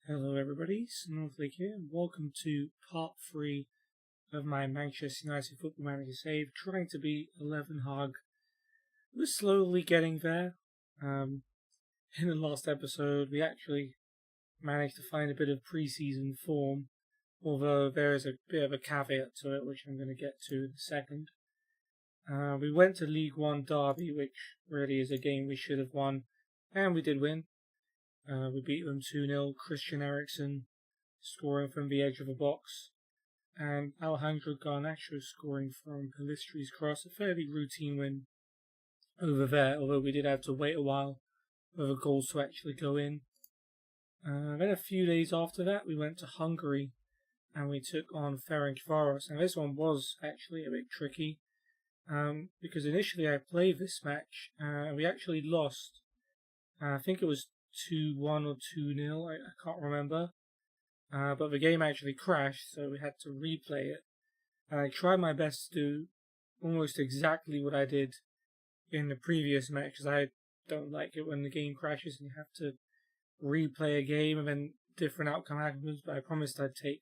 Hello everybody, Snowflake here, and welcome to part 3 of my Manchester United Football Manager save, trying to beat 11 Hog. We're slowly getting there. In the last episode we actually managed to find a bit of pre-season form, although there is a bit of a caveat to it which I'm going to get to in a second. We went to League One Derby, which really is a game we should have won, and we did win. We beat them 2-0, Christian Eriksen scoring from the edge of the box, and Alejandro Garnacho scoring from Pelistri's cross. A fairly routine win over there, although we did have to wait a while for the goals to actually go in. Then a few days after that, we went to Hungary, and we took on Ferencváros. And this one was actually a bit tricky, because initially I played this match, and we actually lost. I think it was 2-1 or 2-0, I can't remember. But the game actually crashed, so we had to replay it. And I tried my best to do almost exactly what I did in the previous match, because I don't like it when the game crashes and you have to replay a game and then different outcome happens. But I promised I'd take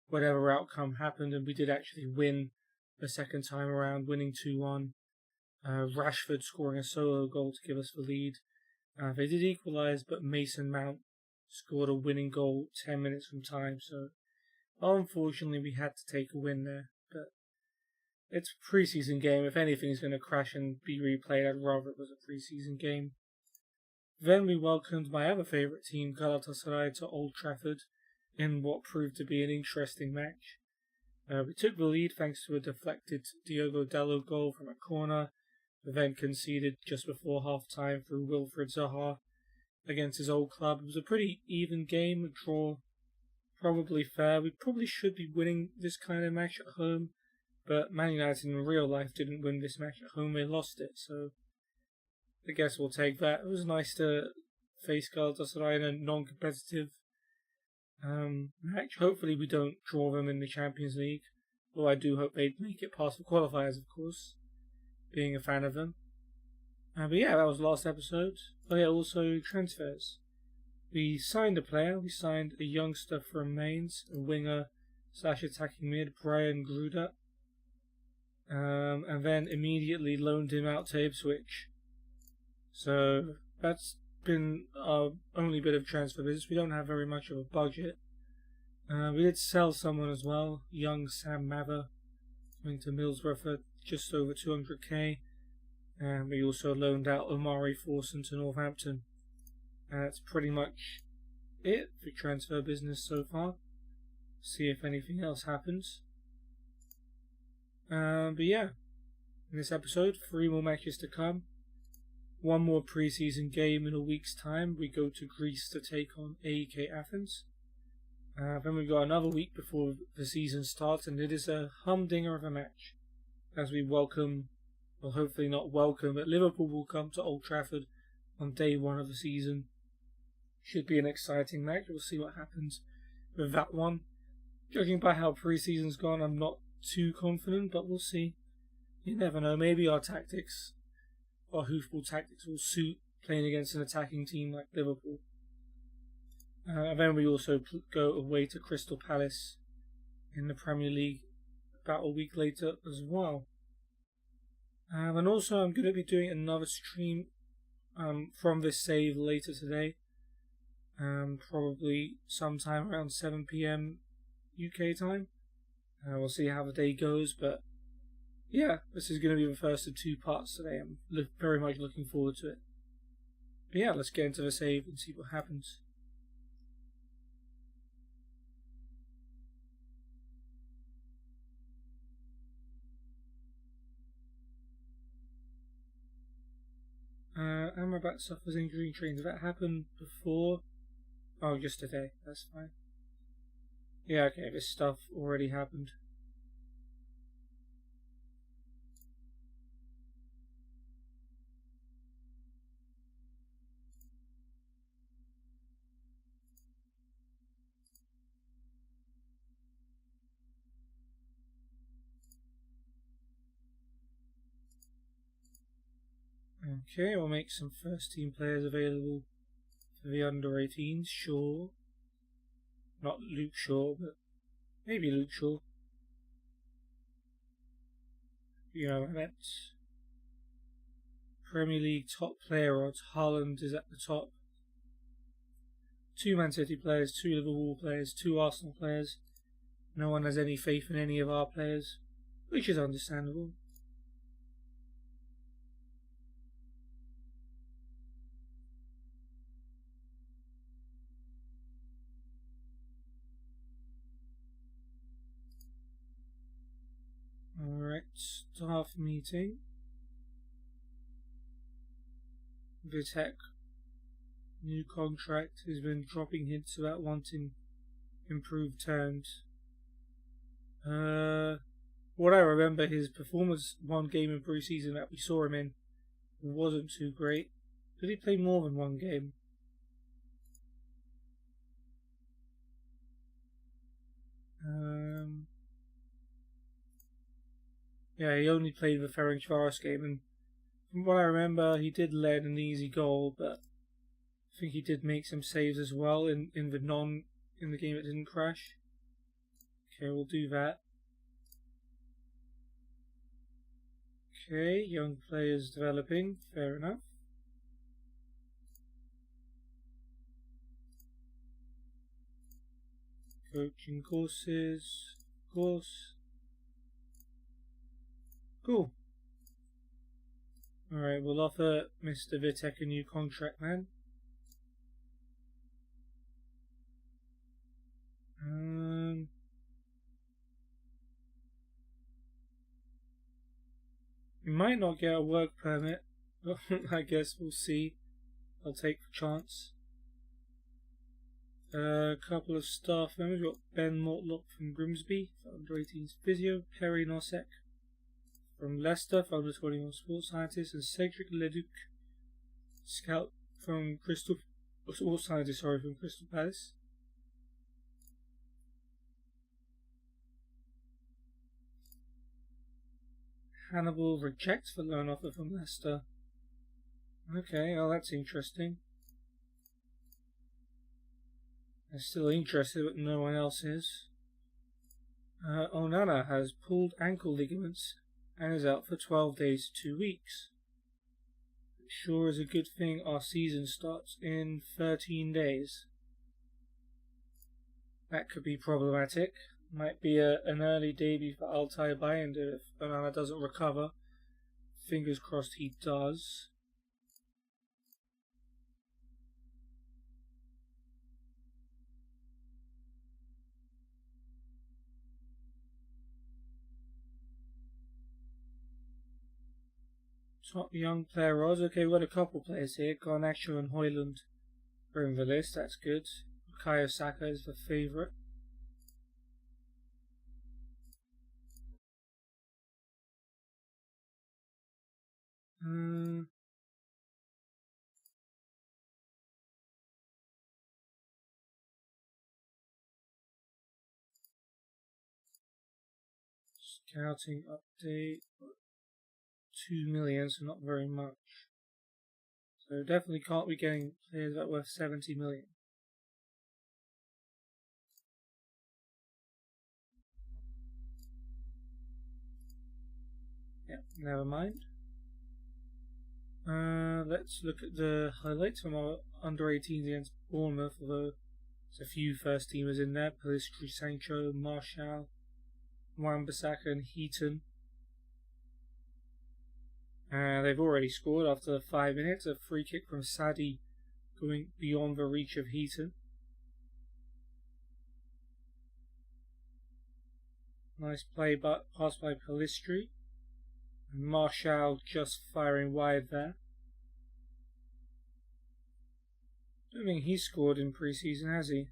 whatever outcome happened, and we did actually win the second time around, winning 2-1. Rashford scoring a solo goal to give us the lead. They did equalise, but Mason Mount scored a winning goal 10 minutes from time, so unfortunately we had to take a win there. But it's a pre-season game. If anything is going to crash and be replayed, I'd rather it was a pre-season game. Then we welcomed my other favourite team, Galatasaray, to Old Trafford in what proved to be an interesting match. We took the lead thanks to a deflected Diogo Dalot goal from a corner, but then conceded just before half-time through Wilfried Zaha against his old club. It was a pretty even game, a draw, probably fair. We probably should be winning this kind of match at home, but Man United in real life didn't win this match at home, they lost it, so I guess we'll take that. It was nice to face Galatasaray in a non-competitive match. Hopefully we don't draw them in the Champions League, though I do hope they make it past the qualifiers, of course, being a fan of them. But yeah, that was the last episode. Oh yeah, also transfers. We signed a player. We signed a youngster from Mainz, a winger / attacking mid, Brian Gruda. And then immediately loaned him out to Ipswich. So that's been our only bit of transfer business. We don't have very much of a budget. We did sell someone as well, young Sam Mather, going to Middlesbrough for just over 200k, and we also loaned out Omari Forson to Northampton. That's pretty much it for transfer business so far. See if anything else happens. But yeah, in this episode, 3 more matches to come. 1 more pre-season game in a week's time. We go to Greece to take on AEK Athens. Then we've got another week before the season starts, and it is a humdinger of a match as we welcome, well, hopefully not welcome, but Liverpool will come to Old Trafford on day 1 of the season. Should be an exciting match. We'll see what happens with that one. Judging by how pre-season's gone, I'm not too confident, but we'll see. You never know. Maybe our tactics, our hoofball tactics, will suit playing against an attacking team like Liverpool. And then we also go away to Crystal Palace in the Premier League about a week later as well. And also I'm going to be doing another stream from this save later today. Probably sometime around 7 PM UK time. We'll see how the day goes, but yeah, this is going to be the first of 2 parts today. I'm very much looking forward to it. But yeah, let's get into the save and see what happens. Amrabat suffers injury in training. Did that happen before? Oh, just today. That's fine. Yeah, okay, this stuff already happened. Okay, we'll make some first team players available for the under 18s, sure. Not Luke Shaw, but maybe Luke Shaw. You know, I meant Premier League top player odds. Haaland is at the top. 2 Man City players, 2 Liverpool players, 2 Arsenal players. No one has any faith in any of our players, which is understandable. Alright, staff meeting. Vitek, new contract, has been dropping hints about wanting improved terms. What I remember, his performance one game in pre-season that we saw him in wasn't too great. Did he play more than one game? Yeah, he only played the Ferencváros game, and from what I remember, he did lead an easy goal, but I think he did make some saves as well in the game that didn't crash. Okay, we'll do that. Okay, young players developing, fair enough. Coaching courses, of course. Cool. Alright, we'll offer Mr. Vitek a new contract then. We might not get a work permit, but I guess we'll see. I'll take the chance. A couple of staff members. We've got Ben Mortlock from Grimsby, for under 18s physio, Perry Nosek from Leicester, for under 21 sports scientist, and Cedric Leduc, scout from sports scientist, from Crystal Palace. Hannibal rejects the loan offer from Leicester. Okay, well that's interesting. I'm still interested, but no one else is. Onana has pulled ankle ligaments and is out for 12 days to 2 weeks. It sure is a good thing our season starts in 13 days. That could be problematic. Might be an early debut for Altay Bayındır if Onana doesn't recover. Fingers crossed he does. Top young player odds. Okay, we've got a couple players here. Garnacho and Højlund are in the list. That's good. Bukayo Saka is the favourite. Scouting update. 2 million, so not very much. So definitely can't be getting players that are worth 70 million. Yeah, never mind. Let's look at the highlights from our under 18s against Bournemouth, although there's a few first teamers in there. Pellistri, Sancho, Martial, Wan-Bissaka and Heaton. They've already scored after 5 minutes. A free kick from Sadi going beyond the reach of Heaton. Nice pass by Pellistri. And Martial just firing wide there. Don't think he's scored in pre-season, has he?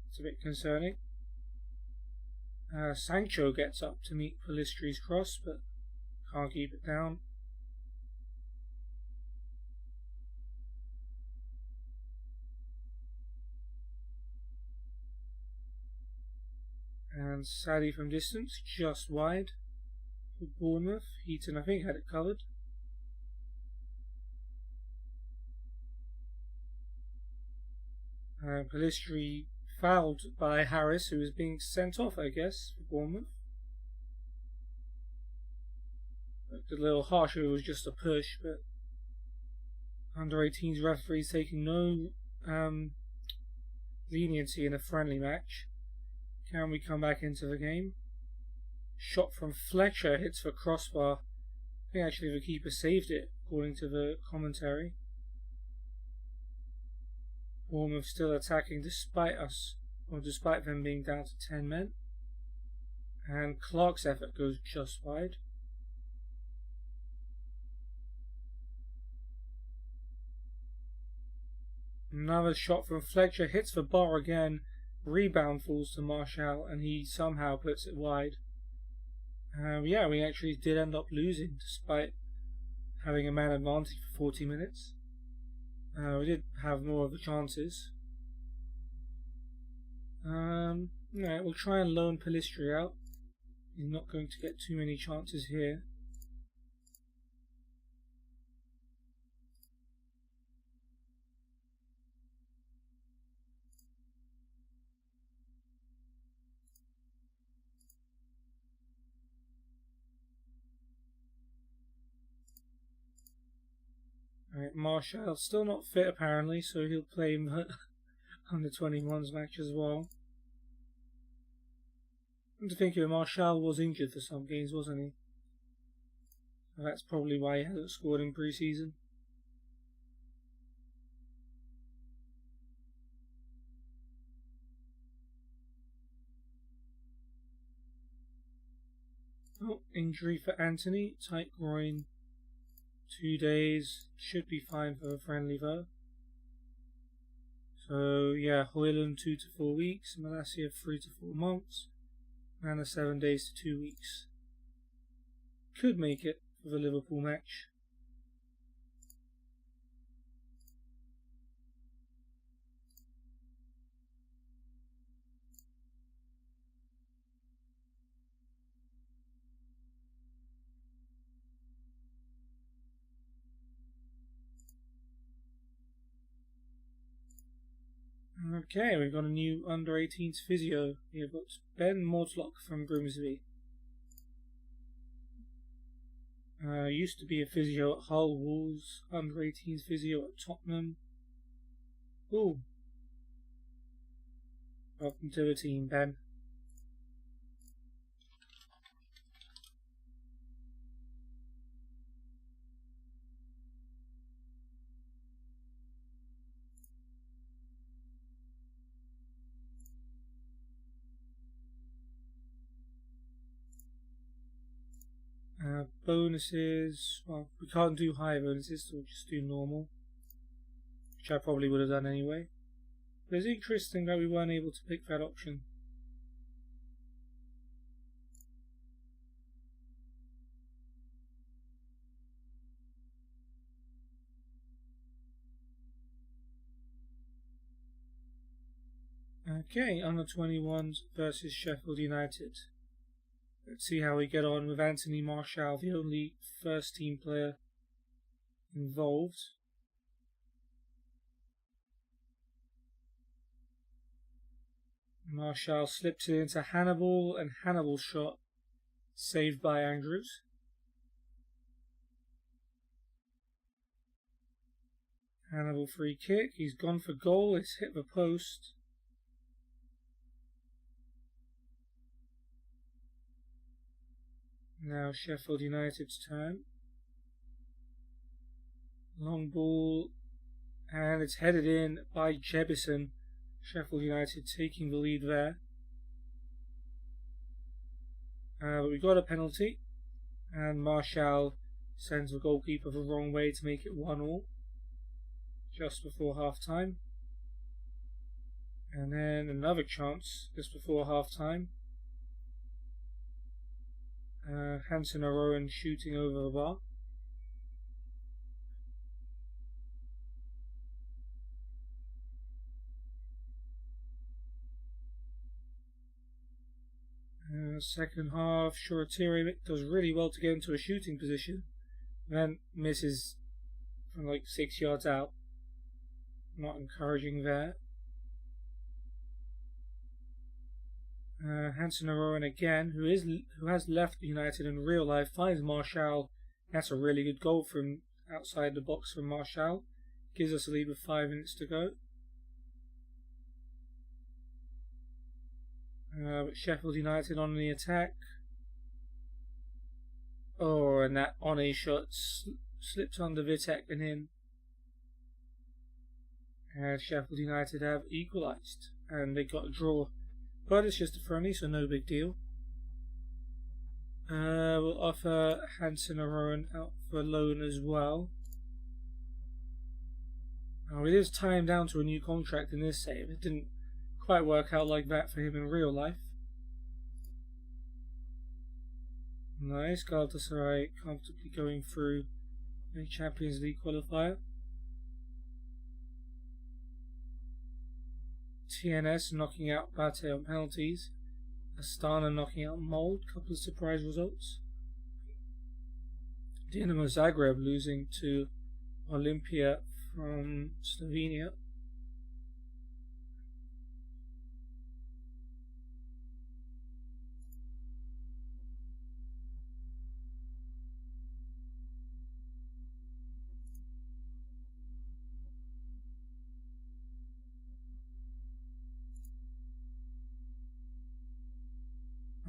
It's a bit concerning. Sancho gets up to meet Pellistri's cross, but can't keep it down. And Sadi from distance, just wide for Bournemouth. Heaton, I think, had it covered. Pelistri fouled by Harris, who was being sent off, I guess, for Bournemouth. Looked a little harsh if it was just a push, but under-18s referees taking no leniency in a friendly match. Can we come back into the game? Shot from Fletcher hits the crossbar. I think actually the keeper saved it, according to the commentary. Bournemouth still attacking despite them being down to 10 men. And Clark's effort goes just wide. Another shot from Fletcher hits the bar again. Rebound falls to Martial and he somehow puts it wide. Yeah, we actually did end up losing despite having a man advantage for 40 minutes. We did have more of the chances. Yeah, we'll try and loan Pelistri out. He's not going to get too many chances here. Alright, Martial still not fit apparently, so he'll play in the under 21s match as well. I'm to think of it, Martial was injured for some games, wasn't he? So that's probably why he hasn't scored in pre-season. Oh, injury for Anthony, tight groin. 2 days, should be fine for a friendly though. So yeah, Hoyland 2 to 4 weeks, Malacia 3 to 4 months, Nana 7 days to 2 weeks. Could make it for the Liverpool match. Okay, we've got a new under-18s physio. We've got Ben Mortlock from Grimsby. Used to be a physio at Hull, Wolves, under-18s physio at Tottenham. Ooh. Welcome to the team, Ben. Bonuses, well, we can't do high bonuses, so we'll just do normal, which I probably would have done anyway. But it's interesting that we weren't able to pick that option. Okay, under 21s versus Sheffield United. Let's see how we get on with Anthony Martial, the only first team player involved. Martial slips it into Hannibal, and Hannibal's shot saved by Andrews. Hannibal free kick, he's gone for goal, it's hit the post. Now Sheffield United's turn. Long ball, and it's headed in by Jebison. Sheffield United taking the lead there. But we got a penalty, and Martial sends the goalkeeper the wrong way to make it 1-1 just before half time. And then another chance just before half time. Hansen or Rowan shooting over the bar. Second half, Shoretiri does really well to get into a shooting position, then misses from like 6 yards out. Not encouraging there. Hansen Arowan again, who has left United in real life, finds Martial. That's a really good goal from outside the box from Martial. Gives us a lead with 5 minutes to go. But Sheffield United on the attack. Oh, and that Onana shot slipped under Vitek and in. And Sheffield United have equalised. And they got a draw. But it's just a friendly, so no big deal. We'll offer Hansen Arowan out for loan as well. Oh, it is timed down to a new contract in this save. It didn't quite work out like that for him in real life. Nice, Galatasaray comfortably going through a Champions League qualifier. TNS knocking out Bate on penalties. Astana knocking out Mold. Couple of surprise results. Dinamo Zagreb losing to Olympia from Slovenia.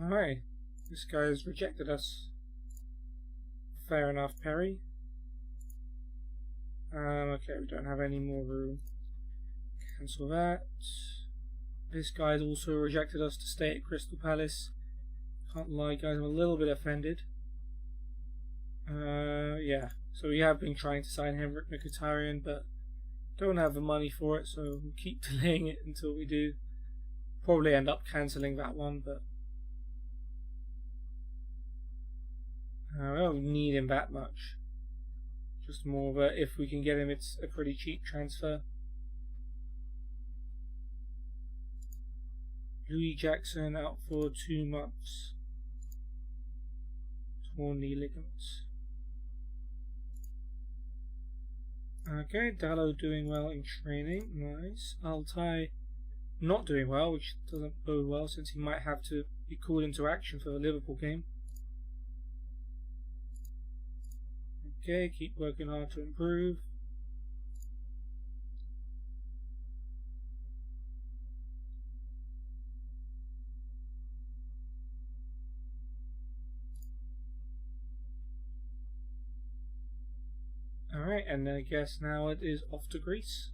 Alright, this guy has rejected us. Fair enough, Perry. Okay, we don't have any more room. Cancel that. This guy's also rejected us to stay at Crystal Palace. Can't lie, guys, I'm a little bit offended. Yeah, so we have been trying to sign Henrik Mkhitaryan, but don't have the money for it, so we'll keep delaying it until we do. Probably end up cancelling that one, but we don't need him that much. Just more of a, if we can get him, it's a pretty cheap transfer. Louis Jackson out for 2 months. Torn knee ligaments. Okay, Dallo doing well in training. Nice. Altai not doing well, which doesn't bode well since he might have to be called into action for the Liverpool game. Okay, keep working hard to improve. Alright, and I guess now it is off to Greece.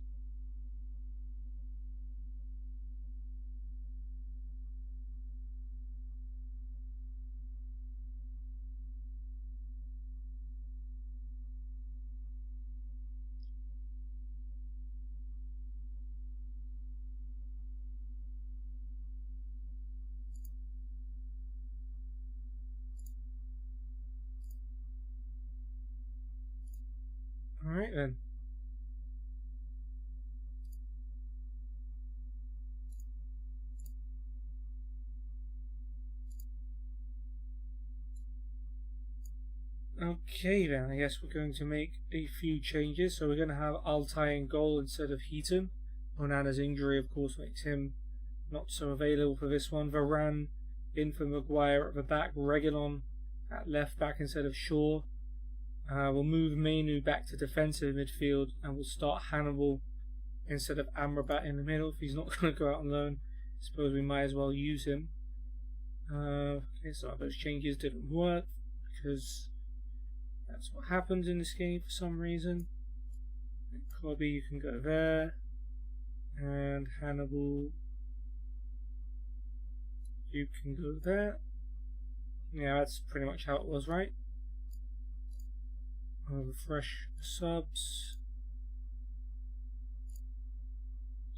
Alright then. Okay then, I guess we're going to make a few changes. So we're going to have Altai in goal instead of Heaton. Onana's injury of course makes him not so available for this one. Varane in for Maguire at the back. Reguilon at left back instead of Shaw. We'll move Mainu back to defensive midfield and we'll start Hannibal instead of Amrabat in the middle. If he's not going to go out on loan, I suppose we might as well use him. Okay, some of those changes didn't work because that's what happens in this game for some reason. Kobe, you can go there. And Hannibal, you can go there. Yeah, that's pretty much how it was, right? I'll refresh the subs.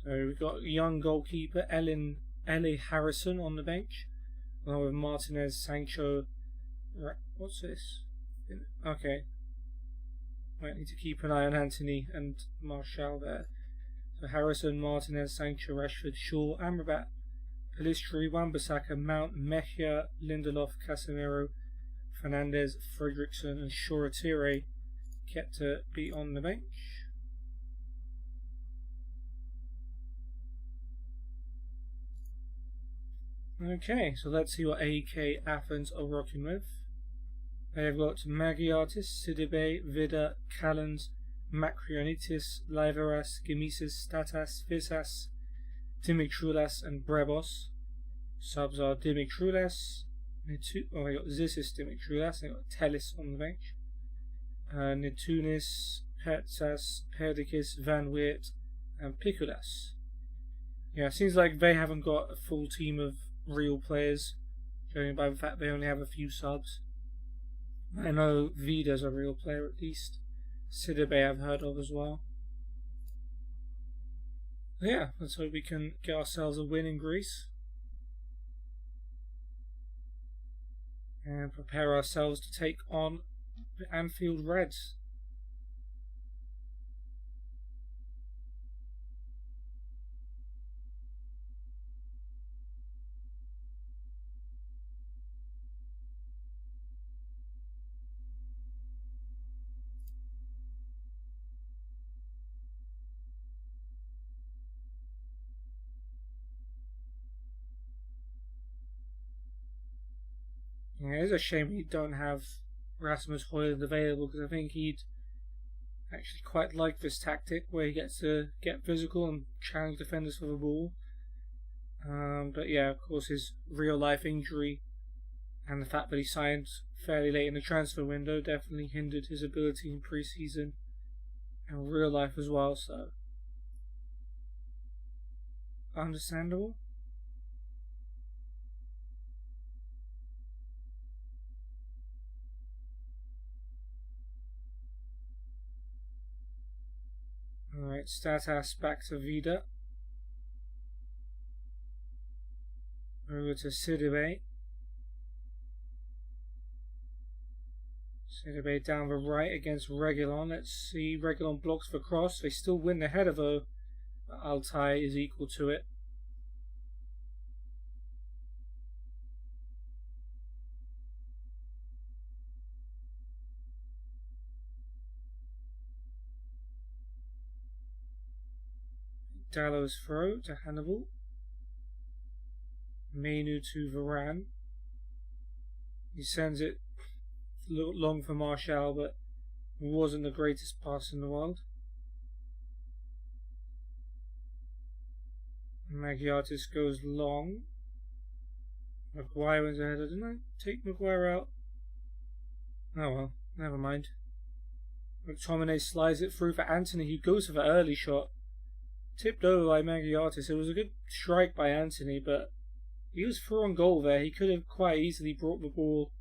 So we've got young goalkeeper Ellie Harrison on the bench, along with Martinez, Sancho. What's this? Okay. Might need to keep an eye on Anthony and Martial there. So Harrison, Martinez, Sancho, Rashford, Shaw, Amrabat, Pelistri, Wan-Bissaka, Mount, Mejia, Lindelof, Casemiro, Fernandez, Fredrickson and Shoretire kept to be on the bench. Okay, so let's see what AK Athens are rocking with. They've got Magiatis, Sidibe, Vida, Callens, Macrionitis, Liveras, Gemisis, Statas, Visas, Dimitroulas, and Brebos. Subs are Dimitroulas, they got Zisis Dimitroulas, they got Telis on the bench. Nitunis, Pertsas, Perdikis, Van Weert, and Pikulas. Yeah, it seems like they haven't got a full team of real players, judging by the fact they only have a few subs. I know Vida's a real player at least. Sidibe I've heard of as well. Yeah, let's hope we can get ourselves a win in Greece. And prepare ourselves to take on the Anfield Reds. Yeah, it is a shame we don't have Rasmus Højlund available, because I think he'd actually quite like this tactic where he gets to get physical and challenge defenders for the ball. But yeah, of course, his real life injury and the fact that he signed fairly late in the transfer window definitely hindered his ability in pre-season and real life as well, so understandable. Alright, Statas back to Vida. Over to Sidibe. Sidibe down the right against Reguilon. Let's see, Reguilon blocks the cross. They still win the header though. Altai is equal to it. Dallow's throw to Hannibal. Menu to Varane. He sends it long for Martial, but it wasn't the greatest pass in the world. Magiatis goes long. Maguire wins ahead. Didn't I take Maguire out? Oh well, never mind. McTominay slides it through for Anthony, who goes for the early shot. Tipped over by Magiatis. It was a good strike by Anthony, but he was through on goal there. He could have quite easily brought the ball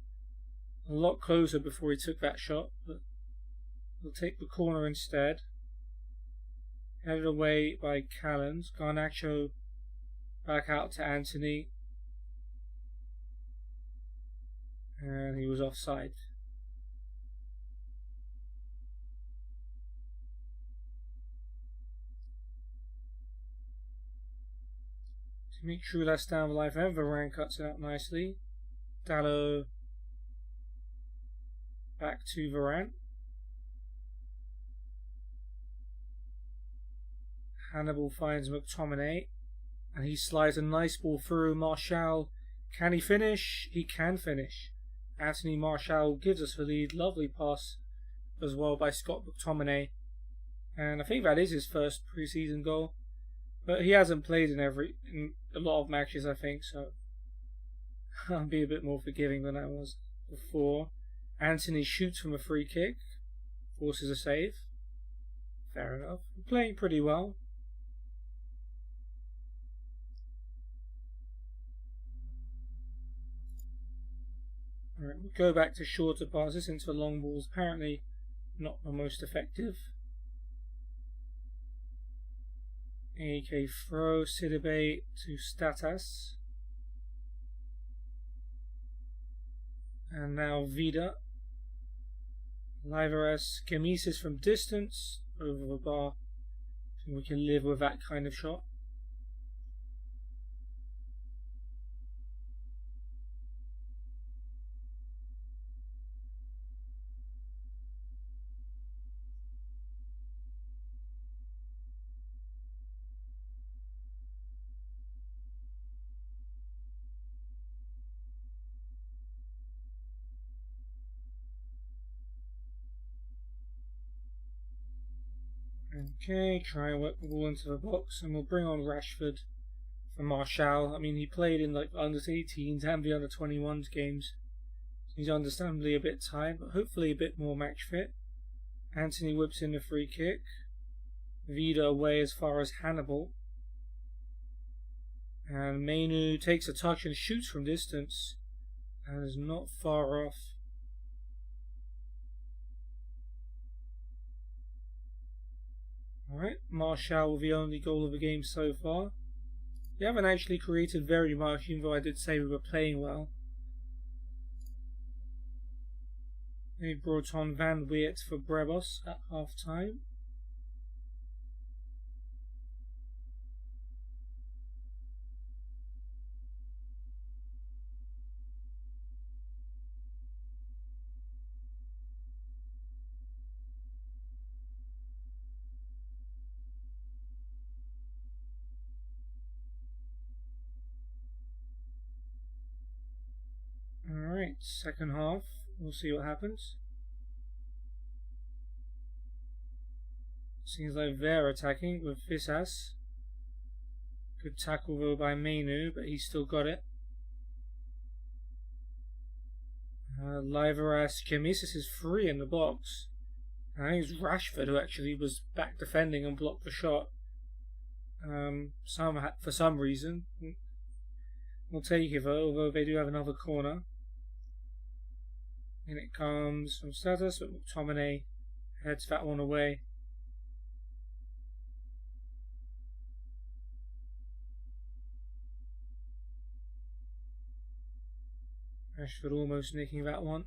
a lot closer before he took that shot, but he'll take the corner instead. Headed away by Callens. Garnacho back out to Anthony. And he was offside. Dimitroulas down the line, and Varane cuts it out nicely. Dallo back to Varane. Hannibal finds McTominay, and he slides a nice ball through. Martial, can he finish? He can finish. Anthony Martial gives us the lead. Lovely pass as well by Scott McTominay, and I think that is his first pre-season goal. But he hasn't played in a lot of matches, I think, so I'll be a bit more forgiving than I was before. Anthony shoots from a free kick, forces a save. Fair enough. Playing pretty well. Alright, we'll go back to shorter passes into long balls. Apparently not the most effective. AK throw, Sidibe to Statas. And now Vida. Liveras, Gemisis from distance, over the bar. I think we can live with that kind of shot. Okay, try and work the ball into the box, and we'll bring on Rashford for Martial. I mean, he played in like the under-18s and the under-21s games. He's understandably a bit tired, but hopefully a bit more match fit. Anthony whips in the free kick. Vida away as far as Hannibal. And Mainu takes a touch and shoots from distance. And is not far off. Alright, Martial with the only goal of the game so far. We haven't actually created very much, even though I did say we were playing well. They brought on Van Weert for Brebos at half time. Alright, second half. We'll see what happens. Seems like they're attacking with Fisas. Good tackle though by Mainu, but he's still got it. Liveras Chemisis is free in the box. I think it's Rashford who actually was back defending and blocked the shot. For some reason. We'll take it though, although they do have another corner. And it comes from Status, but McTominay heads that one away. Rashford almost nicking that one.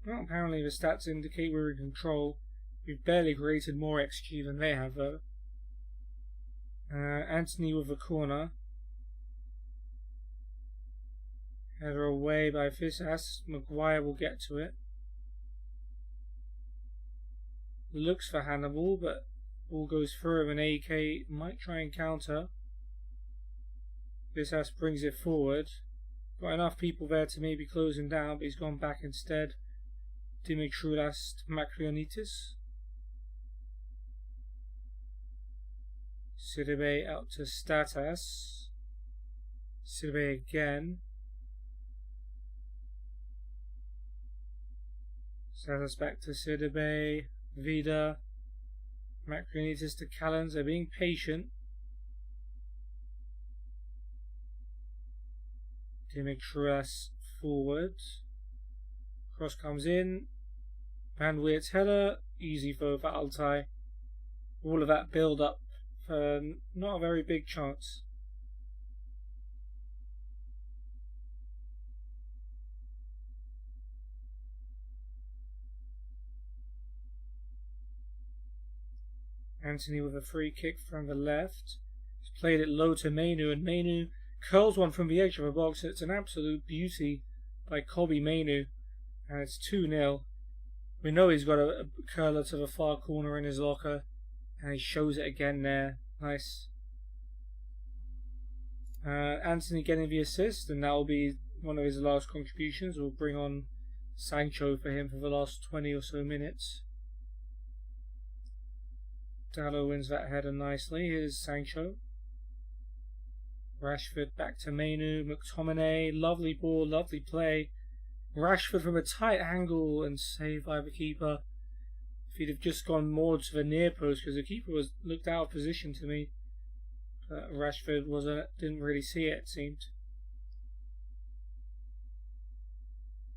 Well, apparently the stats indicate we're in control. We've barely created more XG than they have though. Anthony with a corner. Header away by Fisas. Maguire will get to it. Looks for Hannibal, but ball goes through and AK might try and counter. Fisas brings it forward. Got enough people there to maybe close him down, but he's gone back instead. Dimitroulas Makrionitis. Sidibe out to Status. Sidibe again. Status back to Sidibe. Vida. Makrionitis to Callens. They're being patient. Dimitroulas forward. Cross comes in. Van Weert's header. Easy for Altai. All of that build up for not a very big chance. Anthony with a free kick from the left. He's played it low to Mainu, and Mainu curls one from the edge of the box. It's an absolute beauty by Kobbie Mainu, and it's 2-0. We know he's got a curler to the far corner in his locker, and he shows it again there. Nice. Anthony getting the assist, and that will be one of his last contributions. We'll bring on Sancho for him for the last 20 or so minutes. Dallo wins that header nicely. Here's Sancho. Rashford back to Mainu. McTominay. Lovely ball, lovely play. Rashford from a tight angle and saved by the keeper. If he'd have just gone more to the near post, because the keeper was looked out of position to me. But Rashford didn't really see it seemed.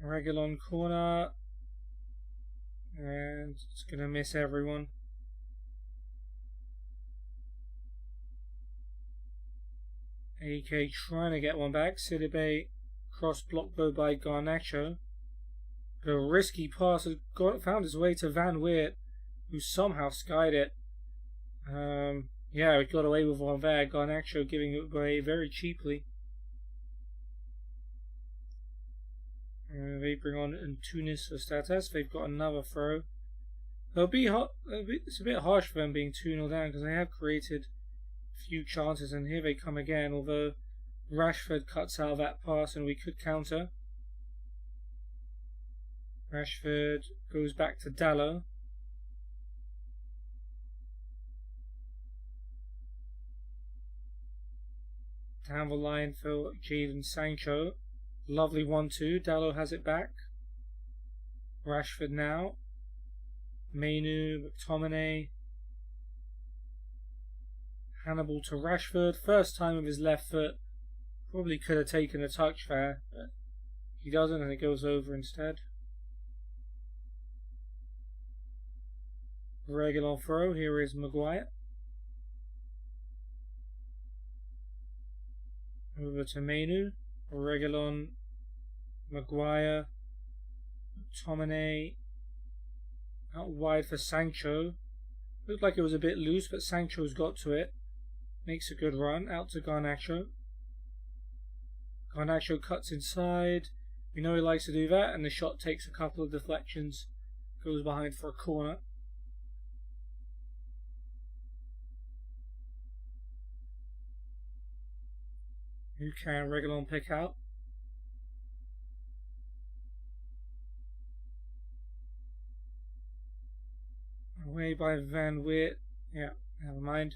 Reguilon corner. And it's going to miss everyone. AK trying to get one back. Sidibe cross blocked though by Garnacho. But a risky pass has found his way to Van Weert, who somehow skied it. Yeah, he got away with one there. Garnacho giving it away very cheaply. They bring on Antunes for Status. They've got another throw. It's a bit harsh for them being 2-0 down because they have created few chances, and here they come again, although Rashford cuts out of that pass and we could counter. Rashford goes back to Dalot. Down the line for Jadon Sancho. Lovely 1-2. Dalot has it back. Rashford now. Mainu, McTominay. Hannibal to Rashford. First time with his left foot. Probably could have taken a touch there, but he doesn't and it goes over instead. Regular throw. Here is Maguire. Over to Mainu. Reguilon, Maguire, McTominay. Out wide for Sancho. Looked like it was a bit loose, but Sancho's got to it. Makes a good run. Out to Garnacho. Garnacho cuts inside. We know he likes to do that, and the shot takes a couple of deflections. Goes behind for a corner. Who can Reguilon pick out? Away by Van Weert. Yeah, never mind.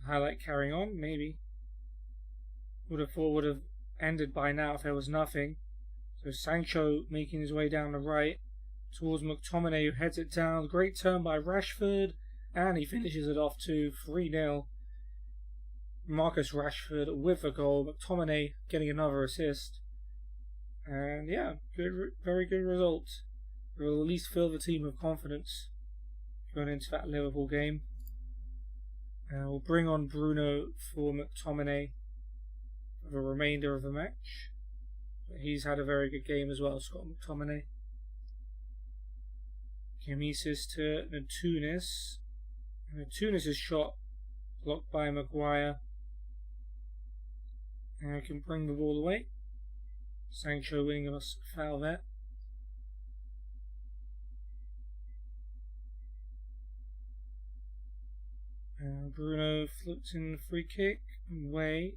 Highlight carrying on, maybe. Would have thought would have ended by now if there was nothing. So Sancho making his way down the right towards McTominay, who heads it down. Great turn by Rashford, and he finishes it off to 3-0. Marcus Rashford with a goal. McTominay getting another assist. And yeah, very good result. We'll at least fill the team with confidence going into that Liverpool game. And we'll bring on Bruno for McTominay for the remainder of the match. But he's had a very good game as well, Scott McTominay. Kimesis to Natunis. Natunis' shot blocked by Maguire. And we can bring the ball away. Sancho winning us a foul there. Bruno flips in the free kick. Away.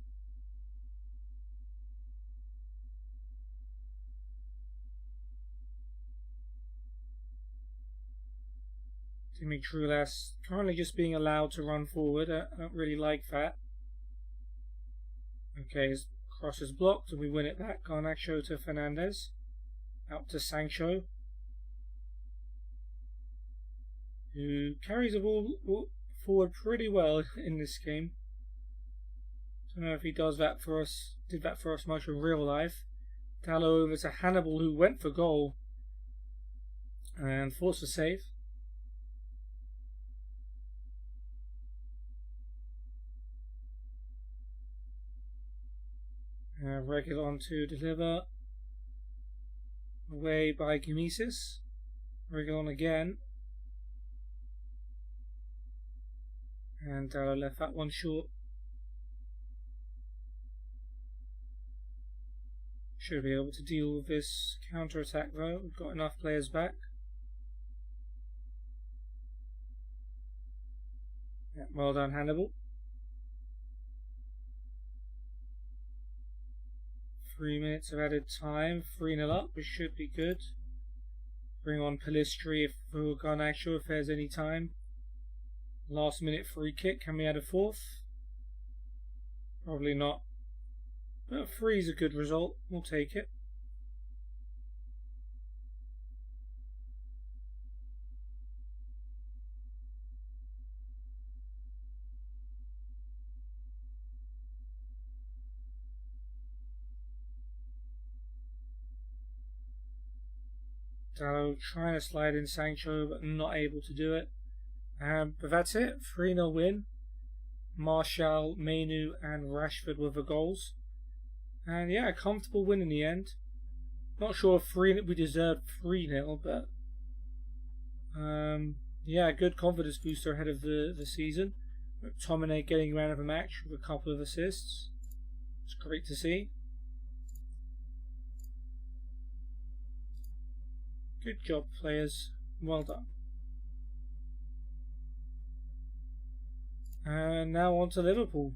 Dimitroulas currently just being allowed to run forward. I don't really like that. Okay, his cross is blocked and we win it back. Garnacho to Fernandez. Out to Sancho, who carries the ball forward pretty well in this game. Don't know if he does that for us. Did that for us much in real life. Dalot over to Hannibal, who went for goal and forced a save. Reguilon to deliver. Away by Kimesis. Reguilon again. And Dalot left that one short. Should be able to deal with this counter-attack though. We've got enough players back. Yeah, well done, Hannibal. 3 minutes of added time. 3-0 up, which should be good. Bring on Pellistri for Garnacho if there's any time. Last minute free kick. Can we add a fourth? Probably not. But 3 is a good result. We'll take it. Dalot trying to slide in Sancho, but not able to do it. But that's it. 3-0 win. Martial, Mainu, and Rashford with the goals. And yeah, a comfortable win in the end. Not sure if we deserved 3-0, but yeah, good confidence booster ahead of the season. McTominay getting man of the match with a couple of assists. It's great to see. Good job, players. Well done. And now on to Liverpool.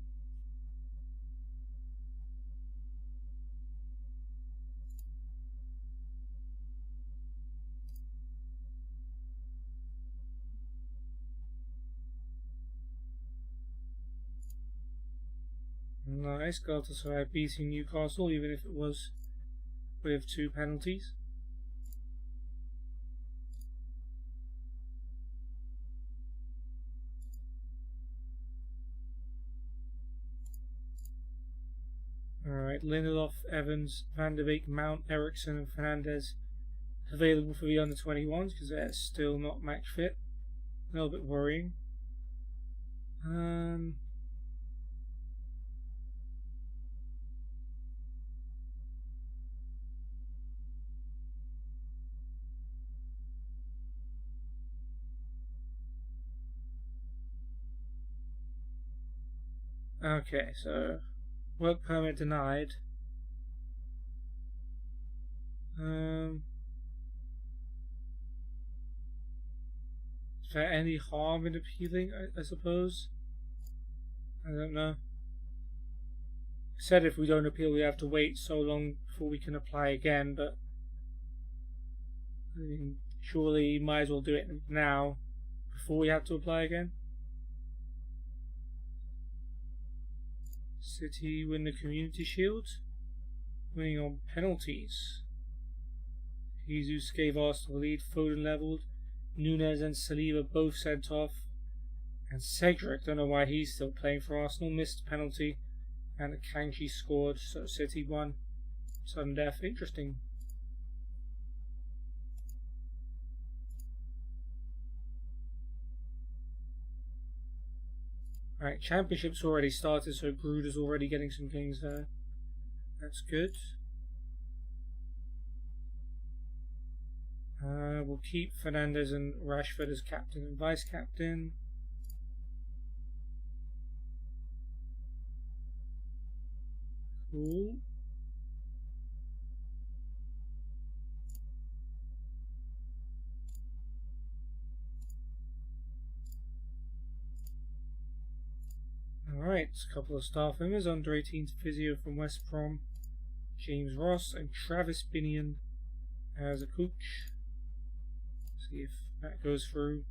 Nice, Galatasaray beating Newcastle, even if it was with 2 penalties. Alright, Lindelof, Evans, Van der Beek, Mount, Eriksson and Fernandes available for the under-21s because they're still not match fit. A little bit worrying. Okay, so work permit denied. Is there any harm in appealing, I suppose? I don't know. Said if we don't appeal we have to wait so long before we can apply again, but I mean, surely you might as well do it now before we have to apply again. City win the Community Shield, winning on penalties. Jesus gave Arsenal the lead, Foden levelled, Nunes and Saliba both sent off, and Cedric, don't know why he's still playing for Arsenal, missed penalty, and Kanji scored, so City won. Sudden death, interesting. Alright, Championship's already started, so Gruder's already getting some games there. That's good. We'll keep Fernandes and Rashford as captain and vice captain. Cool. Alright, a couple of staff members, under 18s physio from West Brom, James Ross and Travis Binion as a coach. See if that goes through.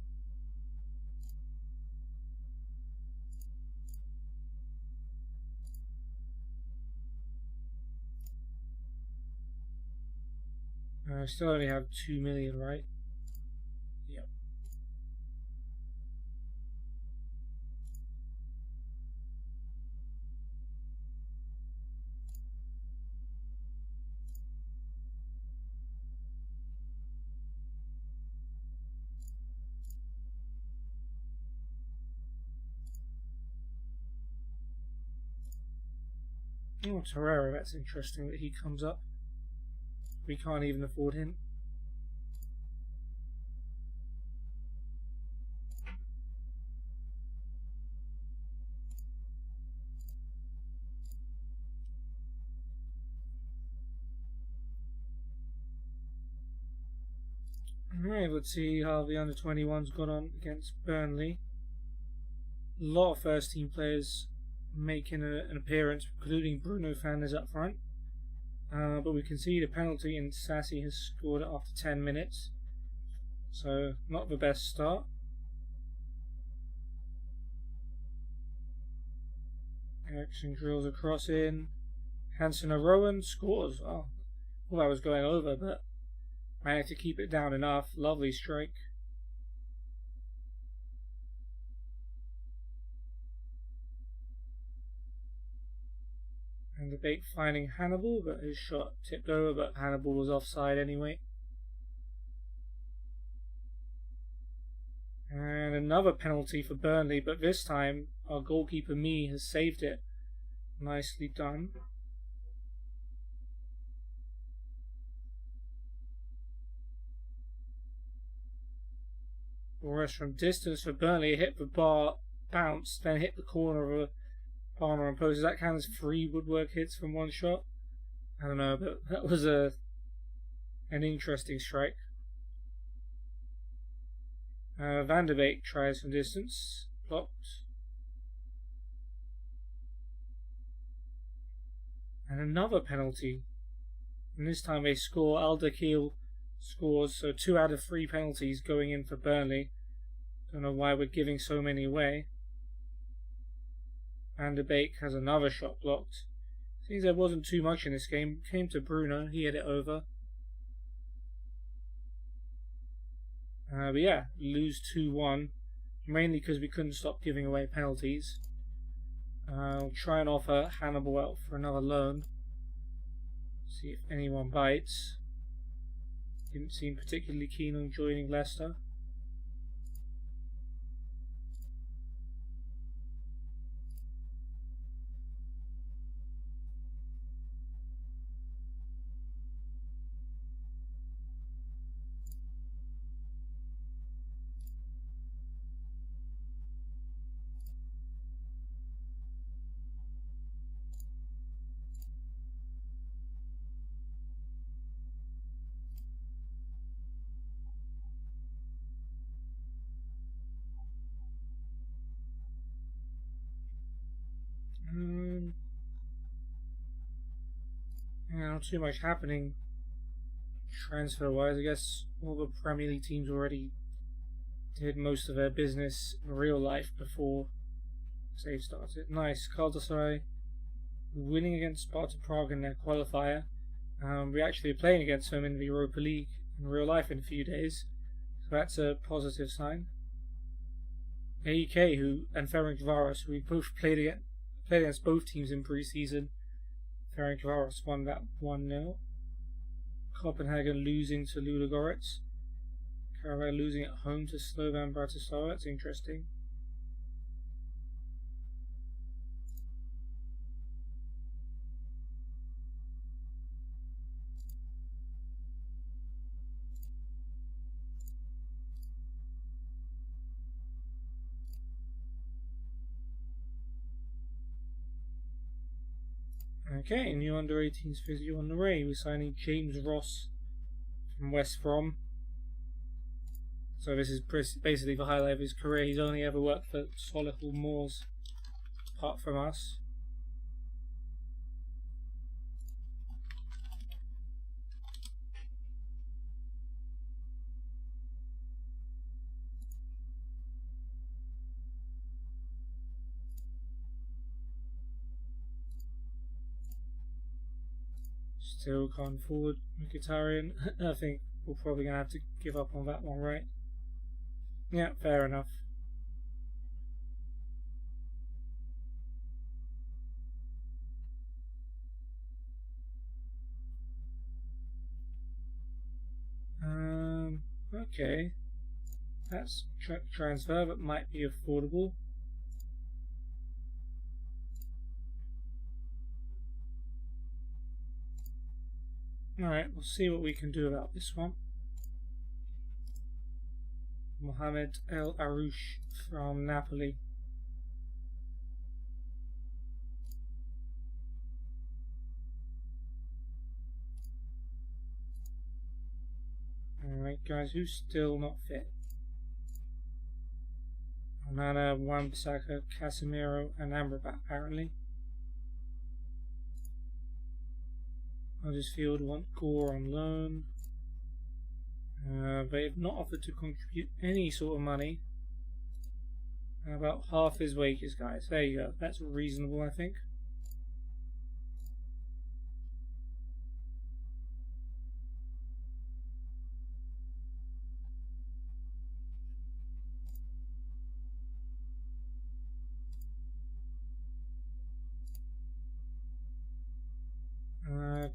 I still only have 2 million, right? Yep. Oh, Torreira, that's interesting that he comes up. We can't even afford him. Alright, let's see how the under-21s got on against Burnley. A lot of first team players making an appearance, including Bruno Fernandes up front. But we conceded a penalty and Sassy has scored it after 10 minutes. So, not the best start. Eriksson drills a cross in. Hansen Rowan scores. Oh, well, that was going over, but managed to keep it down enough. Lovely strike. And the Beek finding Hannibal, but his shot tipped over, but Hannibal was offside anyway. And another penalty for Burnley, but this time our goalkeeper Mee has saved it. Nicely done. Whereas from distance for Burnley, hit the bar, bounced, then hit the corner of a Palmer and post. Does that count as 3 woodwork hits from one shot? I don't know, but that was an interesting strike. Van de Beek tries from distance. Blocked. And another penalty. And this time they score. Alderkiel scores, so 2 out of 3 penalties going in for Burnley. Don't know why we're giving so many away. Van de Beek has another shot blocked. Seems there wasn't too much in this game. Came to Bruno, he had it over. But yeah, lose 2-1. Mainly because we couldn't stop giving away penalties. I'll try and offer Hannibal out for another loan. See if anyone bites. Didn't seem particularly keen on joining Leicester. Not too much happening transfer wise. I guess all the Premier League teams already did most of their business in real life before save started. Nice. Galatasaray winning against Sparta Prague in their qualifier. We're actually playing against them in the Europa League in real life in a few days, so that's a positive sign. AEK and Ferencváros, who we both played against both teams in pre-season. Ferencváros won that 1-0. Copenhagen losing to Ludogorets. Karabakh losing at home to Slovan Bratislava. That's interesting. Okay, new under-18s physio on the way. We're signing James Ross from West Brom. So this is basically the highlight of his career. He's only ever worked for Solihull Moors, apart from us. Still can't forward Mkhitaryan. I think we're probably going to have to give up on that one, right? Yeah, fair enough. Okay. That's transfer, but might be affordable. Alright, we'll see what we can do about this one. Mohamed El Arouche from Napoli. Alright guys, who's still not fit? Onana, Wan-Bissaka, Casemiro and Amrabat apparently. Huddersfield want Gore on loan. They have not offered to contribute any sort of money. About half his wages, guys. There you go. That's reasonable, I think.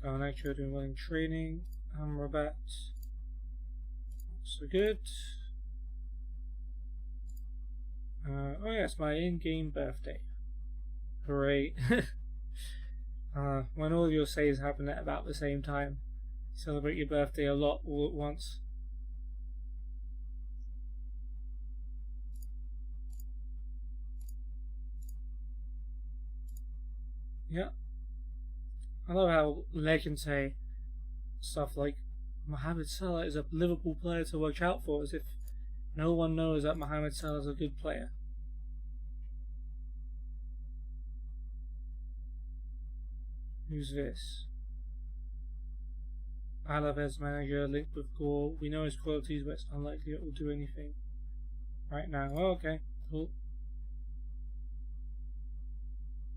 Garnacho doing well in training. Amrabat. So good. Oh yeah, it's my in-game birthday. Hooray. When all of your saves happen at about the same time, celebrate your birthday a lot all at once. Yeah. I love how Leg can say stuff like Mohamed Salah is a Liverpool player to watch out for, as if No one knows that Mohamed Salah is a good player. Who's this? Alaves manager linked with Gore. We know his qualities, but it's unlikely it will do anything right now. Oh, okay, cool.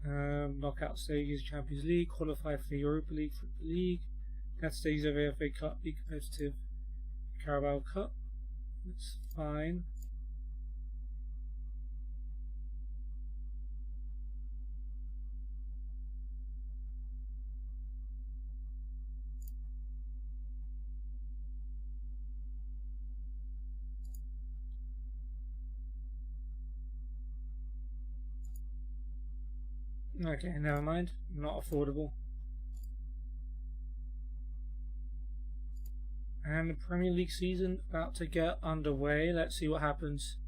Knockout stages, Champions League, qualify for the Europa League, for the League. That stages of the FA Cup, be competitive. Carabao Cup. That's fine. Okay, never mind. Not affordable. And the Premier League season about to get underway. Let's see what happens.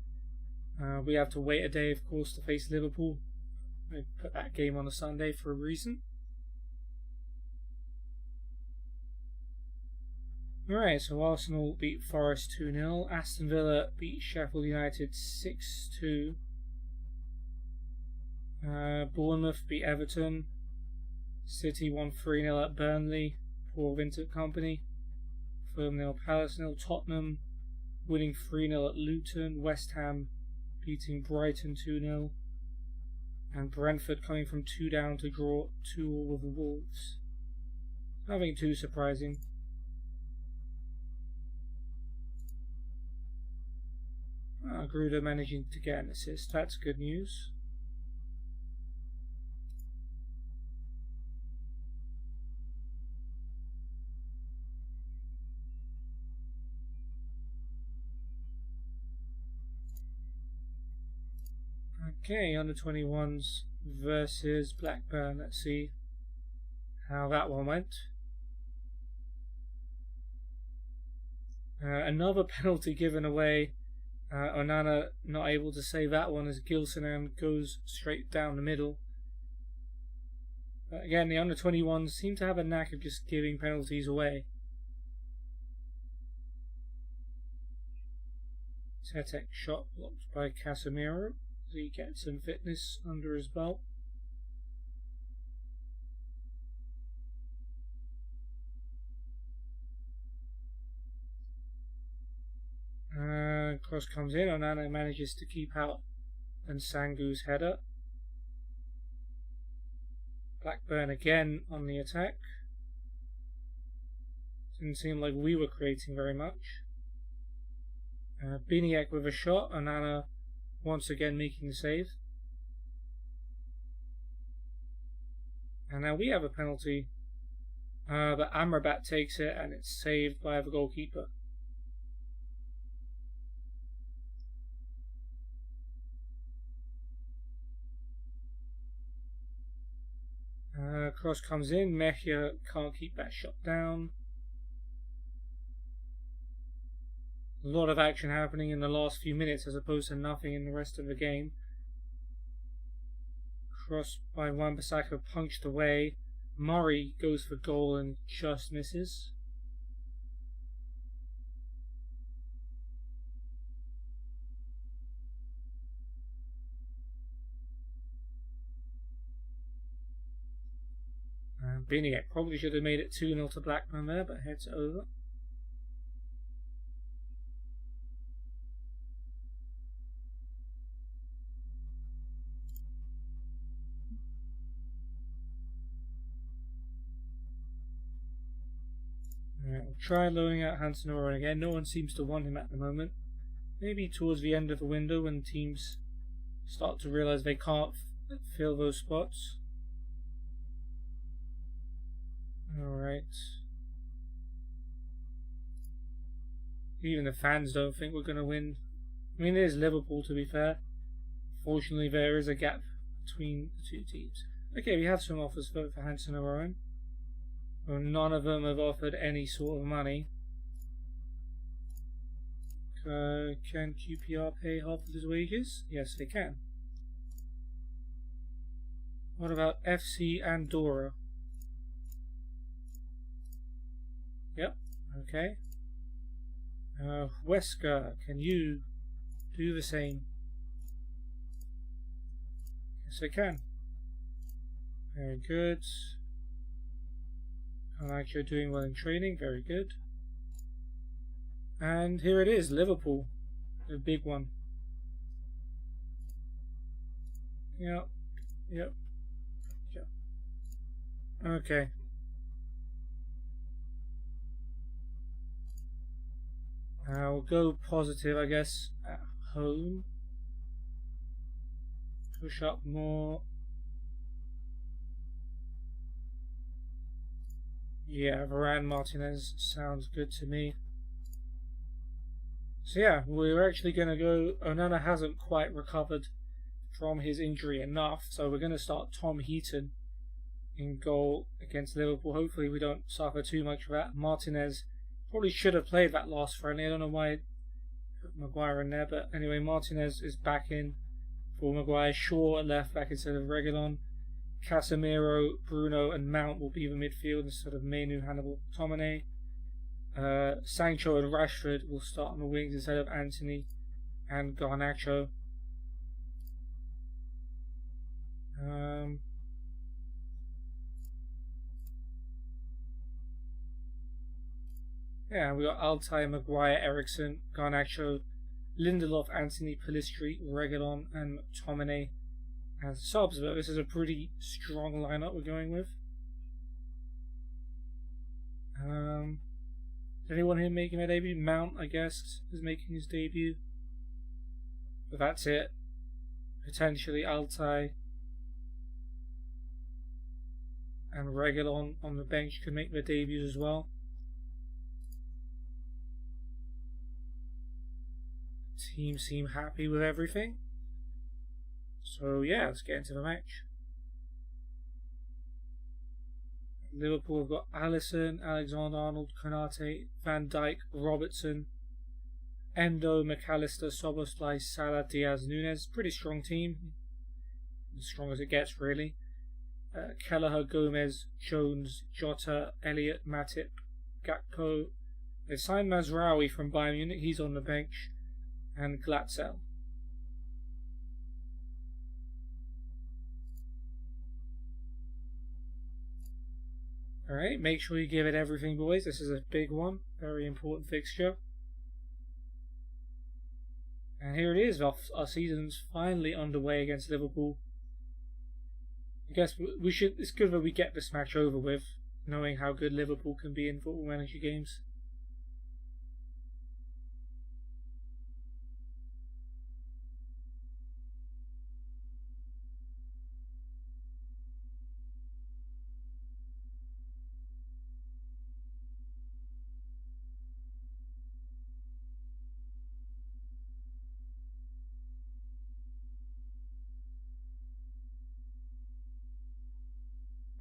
We have to wait a day, of course, to face Liverpool. We put that game on a Sunday for a reason. Alright, so Arsenal beat Forest 2-0. Aston Villa beat Sheffield United 6-2. Bournemouth beat Everton. City won 3-0 at Burnley. Poor Vincent Company. Fulham 0, Palace 0. Tottenham winning 3-0 at Luton. West Ham beating Brighton 2-0. And Brentford coming from 2 down to draw 2-2 with Wolves. Nothing too surprising. Gruder managing to get an assist. That's good news. Okay, under 21s versus Blackburn. Let's see how that one went. Another penalty given away. Onana not able to save that one as Gilson goes straight down the middle. But again, the under 21s seem to have a knack of just giving penalties away. Tetek shot blocked by Casemiro. He gets some fitness under his belt. Cross comes in. Onana manages to keep out and Sangu's header. Blackburn again on the attack. Didn't seem like we were creating very much. Biniak with a shot. Onana once again making the save. And now we have a penalty. But Amrabat takes it and it's saved by the goalkeeper. Cross comes in. Mejia can't keep that shot down. A lot of action happening in the last few minutes as opposed to nothing in the rest of the game. Cross by Wan-Bissaka punched away. Murray goes for goal and just misses. Biniak probably should have made it 2-0 to Blackburn there, but heads over. Alright, we'll try loaning out Hansen Oren again. No one seems to want him at the moment. Maybe towards the end of the window when teams start to realise they can't fill those spots. Alright. Even the fans don't think we're going to win. I mean, it is Liverpool, to be fair. Fortunately, there is a gap between the two teams. Okay, we have some offers for Hansen Oren. Well, none of them have offered any sort of money. Can QPR pay half of his wages? Yes, they can. What about FC Andorra? Yep, okay. Wesker, can you do the same. Yes, I can. Very good. I like you're doing well in training. Very good. And here it is, Liverpool. The big one. Yep. Yep. Yep. Okay. We'll go positive, I guess, at home. Push up more. Yeah, Varane Martinez sounds good to me. So yeah, we're actually going to go. Onana hasn't quite recovered from his injury enough, so we're going to start Tom Heaton in goal against Liverpool. Hopefully we don't suffer too much of that. Martinez probably should have played that last friendly. I don't know why I put Maguire in there, but anyway, Martinez is back in for Maguire. Shaw at left back instead of Reguilon. Casemiro, Bruno and Mount will be the midfield instead of Mainu, Hannibal, Tomine. Sancho and Rashford will start on the wings instead of Anthony and Garnacho. Yeah, we got Altay, Maguire, Ericsson, Garnacho, Lindelof, Anthony, Pellistri, Reguilon and Tomine as subs, but this is a pretty strong lineup we're going with. Is anyone here making their debut? Mount, I guess, is making his debut. But that's it. Potentially Altay and Reguilon on the bench could make their debuts as well. Team seem happy with everything. So yeah, let's get into the match. Liverpool have got Alisson, Alexander-Arnold, Konate, Van Dijk, Robertson, Endo, McAllister, Szoboszlai, Salah, Diaz, Nunes. Pretty strong team. As strong as it gets, really. Kelleher, Gomez, Jones, Jota, Elliott, Matip, Gakpo. They signed Mazraoui from Bayern Munich. He's on the bench. And Glatzel. Alright, make sure you give it everything, boys. This is a big one. Very important fixture. And here it is. Our season's finally underway against Liverpool. I guess we should. It's good that we get this match over with, knowing how good Liverpool can be in Football Manager games.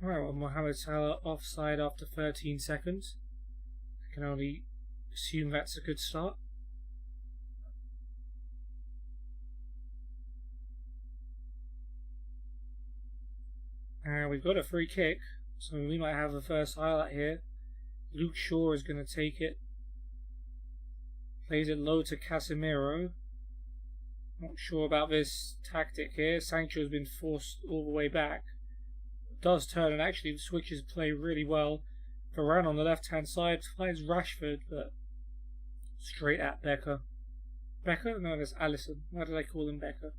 Alright, well, Mohamed Salah offside after 13 seconds. I can only assume that's a good start. And we've got a free kick, so we might have the first highlight here. Luke Shaw is going to take it. Plays it low to Casemiro. Not sure about this tactic here. Sancho has been forced all the way back. Does turn and actually switches play really well. Varane on the left hand side finds Rashford, but straight at Becker. Becker? No, that's Alisson. Why did I call him Becker?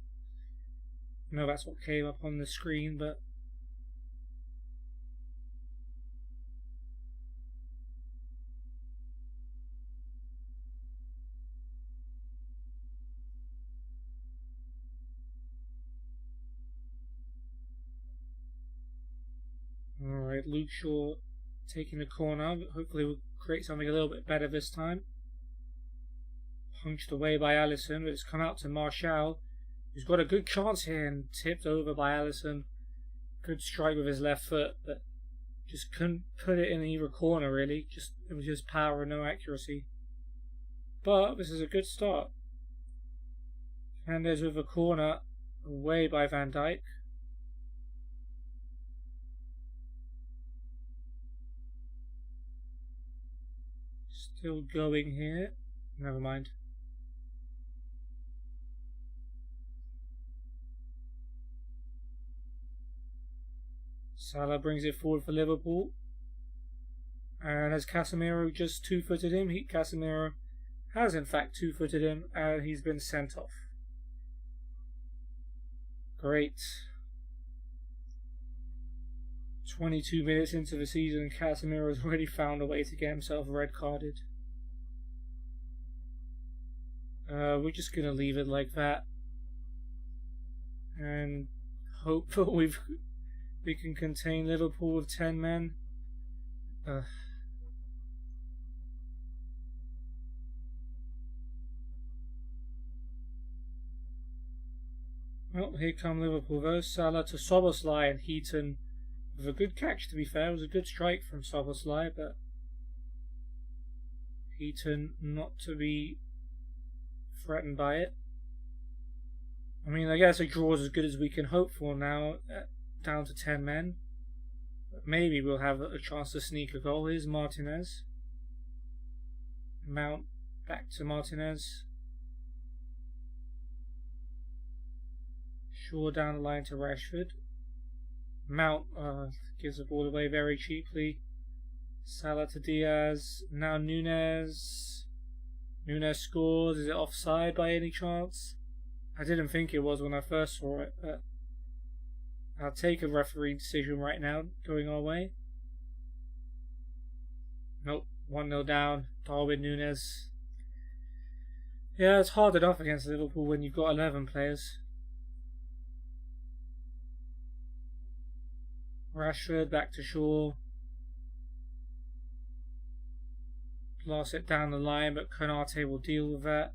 No, that's what came up on the screen, but alright, Luke Shaw taking the corner. Hopefully we'll create something a little bit better this time. Punched away by Alisson, but it's come out to Martial, who's got a good chance here and tipped over by Alisson. Good strike with his left foot, but just couldn't put it in either corner really. It was just power and no accuracy. But this is a good start. Hernandez with a corner away by Van Dijk. Still going here. Never mind. Salah brings it forward for Liverpool. And as Casemiro just two-footed him, Casemiro has in fact two-footed him, and he's been sent off. Great. 22 minutes into the season, Casemiro has already found a way to get himself red-carded. We're just going to leave it like that. And hope that we can contain Liverpool with 10 men. Well, here come Liverpool though. Salah to Szoboszlai, and Heaton with a good catch, to be fair. It was a good strike from Szoboszlai, but Heaton not to be threatened by it. I mean, I guess a draw is as good as we can hope for now, down to 10 men. But maybe we'll have a chance to sneak a goal. Here's Martinez. Mount back to Martinez. Shaw down the line to Rashford. Mount gives the ball away very cheaply. Salah to Diaz. Now Nunez. Nunez scores. Is it offside by any chance? I didn't think it was when I first saw it, but I'll take a referee decision right now going our way. Nope, 1-0 down. Darwin Nunez. Yeah, it's hard enough against Liverpool when you've got 11 players. Rashford back to Shaw. Blast it down the line, but Konate will deal with that.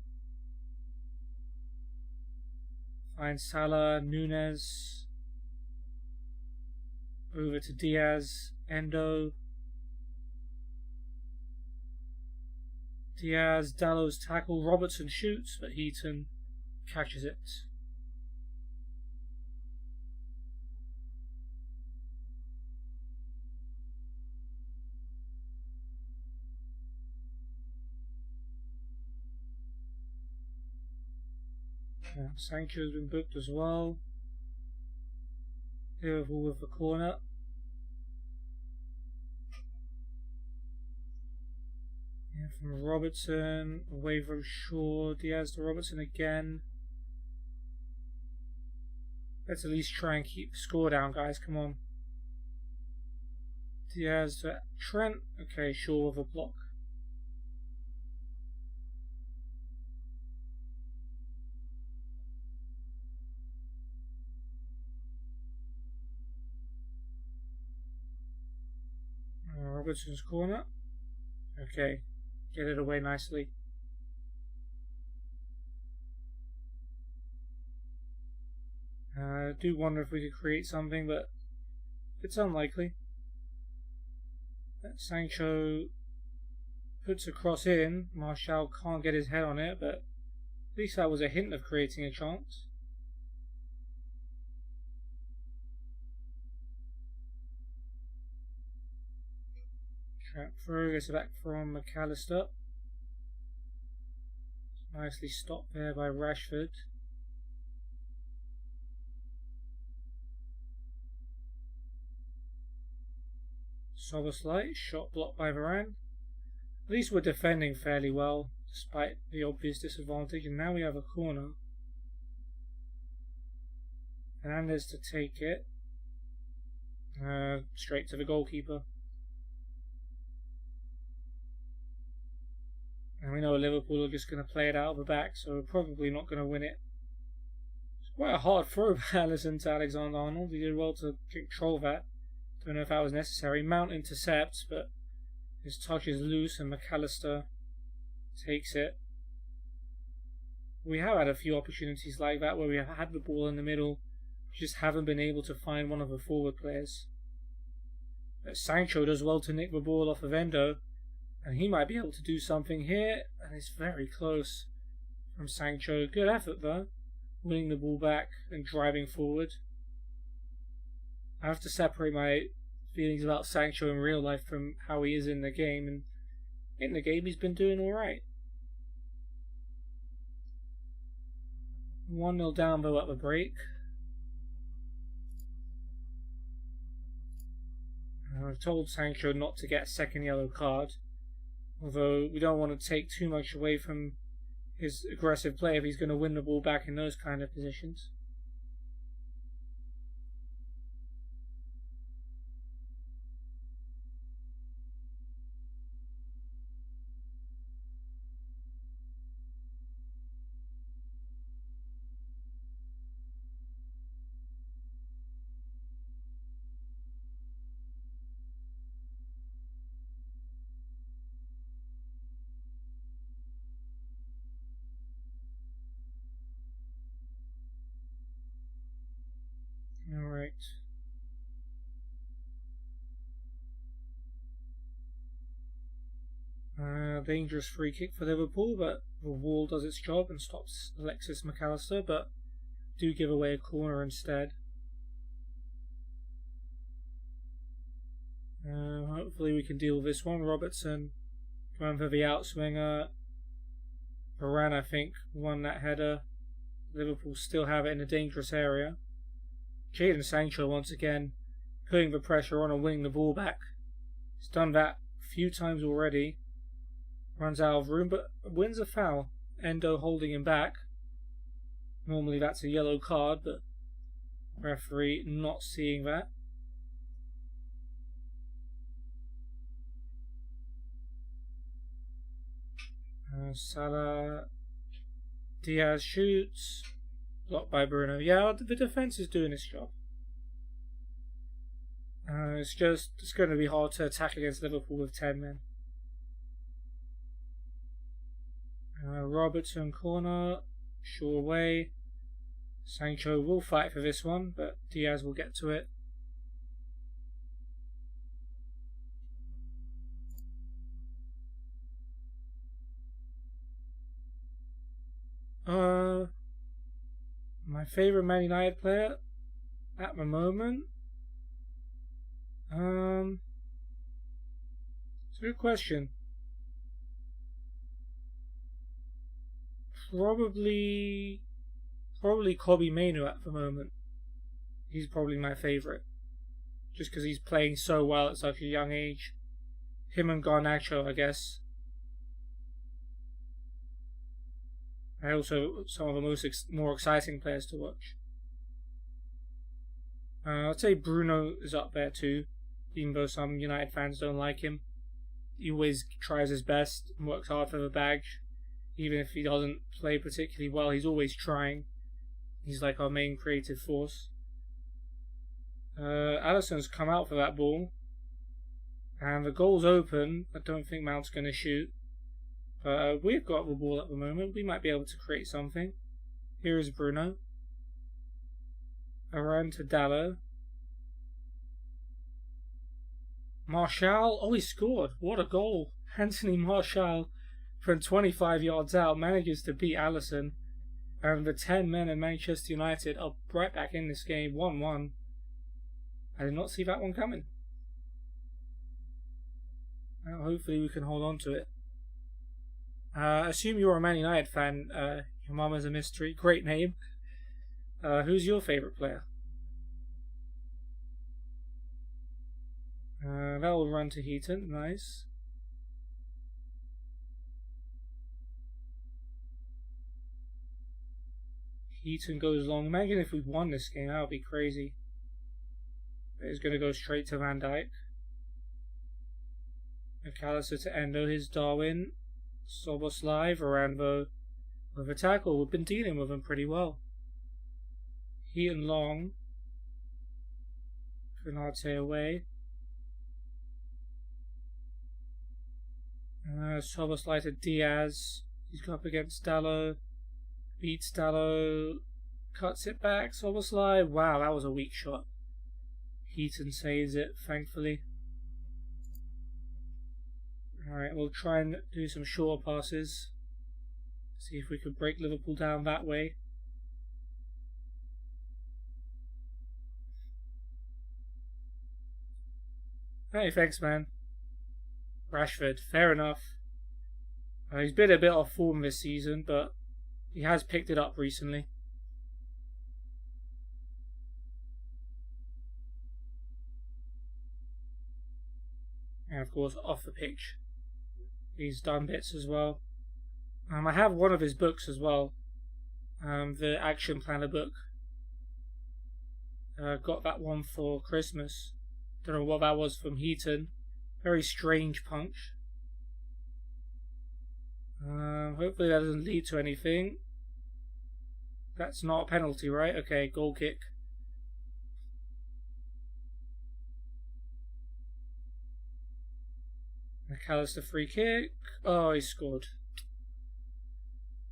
Find Salah, Nunez. Over to Diaz, Endo. Diaz, Dallow's tackle. Robertson shoots, but Heaton catches it. Sancho's been booked as well. Liverpool with the corner. Yeah, from Robertson, away from Shaw. Diaz to Robertson again. Let's at least try and keep the score down, guys. Come on. Diaz to Trent. Okay, Shaw with a block. Robertson's corner. Okay, get it away nicely. I do wonder if we could create something, but it's unlikely. Sancho puts a cross in. Martial can't get his head on it, but at least that was a hint of creating a chance. Throw gets it back from McAllister. Nicely stopped there by Rashford. Szoboszlai, shot blocked by Varane. At least we're defending fairly well, despite the obvious disadvantage, and now we have a corner. Hernandez to take it. Straight to the goalkeeper. And we know Liverpool are just going to play it out of the back, so we're probably not going to win it. It's quite a hard throw by Alisson to Alexander-Arnold. He did well to control that. Don't know if that was necessary. Mount intercepts, but his touch is loose and McAllister takes it. We have had a few opportunities like that where we have had the ball in the middle, just haven't been able to find one of the forward players. But Sancho does well to nick the ball off of Endo. And he might be able to do something here, and it's very close from Sancho. Good effort though, winning the ball back and driving forward. I have to separate my feelings about Sancho in real life from how he is in the game, and in the game he's been doing alright. 1-0 down though at the break. I've told Sancho not to get a second yellow card, although we don't want to take too much away from his aggressive play if he's going to win the ball back in those kind of positions. Alright. Dangerous free kick for Liverpool, but the wall does its job and stops Alexis McAllister, but do give away a corner instead. Hopefully we can deal with this one. Robertson going for the outswinger. Varane, I think, won that header. Liverpool still have it in a dangerous area. Jadon Sancho once again putting the pressure on and winning the ball back. He's done that a few times already. Runs out of room, but wins a foul. Endo holding him back. Normally that's a yellow card, but referee not seeing that. Salah. Diaz shoots. Blocked by Bruno. Yeah, the defence is doing its job. It's going to be hard to attack against Liverpool with 10 men. Robertson corner. Shaw away. Sancho will fight for this one, but Diaz will get to it. My favourite Man United player at the moment? It's a good question. Probably Kobbie Mainoo at the moment. He's probably my favourite. Just because he's playing so well at such a young age. Him and Garnacho, I guess. And also some of the more exciting players to watch. I'd say Bruno is up there too, even though some United fans don't like him. He always tries his best and works hard for the badge. Even if he doesn't play particularly well, he's always trying. He's like our main creative force. Alisson's come out for that ball. And the goal's open. I don't think Mount's going to shoot. But we've got the ball at the moment. We might be able to create something. Here is Bruno. Around to Dallo. Martial. Oh, he scored. What a goal. Anthony Martial, from 25 yards out, manages to beat Alisson. And the 10 men of Manchester United are right back in this game. 1-1. I did not see that one coming. Well, hopefully we can hold on to it. Assume you're a Man United fan. Your mum is a mystery. Great name. Who's your favourite player? That will run to Heaton. Nice. Heaton goes long. Imagine if we won this game. That would be crazy. It's going to go straight to Van Dijk. McAllister to Endo. Here's Darwin. Szoboszlai, Varane with a tackle. We've been dealing with him pretty well. Heaton long. Konate away. Szoboszlai to Diaz. He's got up against Dallo. Beats Dallo. Cuts it back. Szoboszlai. Wow, that was a weak shot. Heaton saves it, thankfully. Alright, we'll try and do some shorter passes. See if we could break Liverpool down that way. Hey, thanks, man. Rashford, fair enough. He's been a bit off form this season, but he has picked it up recently. And of course, off the pitch, he's done bits as well. I have one of his books as well, the Action Planner book. Got that one for Christmas. Don't know what that was from Heaton. Very strange punch. Hopefully that doesn't lead to anything. That's not a penalty, right? Okay, goal kick. McAllister free kick. Oh, he scored.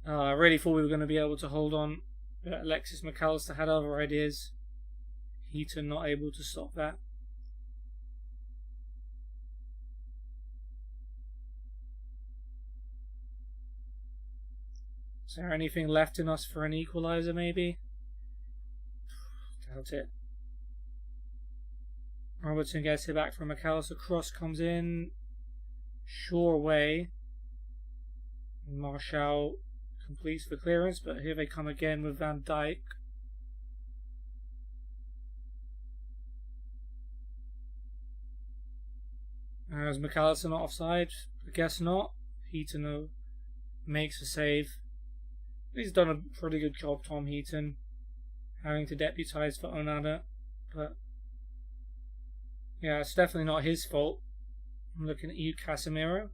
I really thought we were going to be able to hold on. But Alexis McAllister had other ideas. Heaton not able to stop that. Is there anything left in us for an equaliser, maybe? Doubt it. Robertson gets it back from McAllister. Cross comes in. Shaw away. Martial completes the clearance, but here they come again with Van Dijk. Is McAllister not offside? I guess not. Heaton makes a save. He's done a pretty good job, Tom Heaton, having to deputise for Onana, but yeah, it's definitely not his fault. I'm looking at you, Casemiro.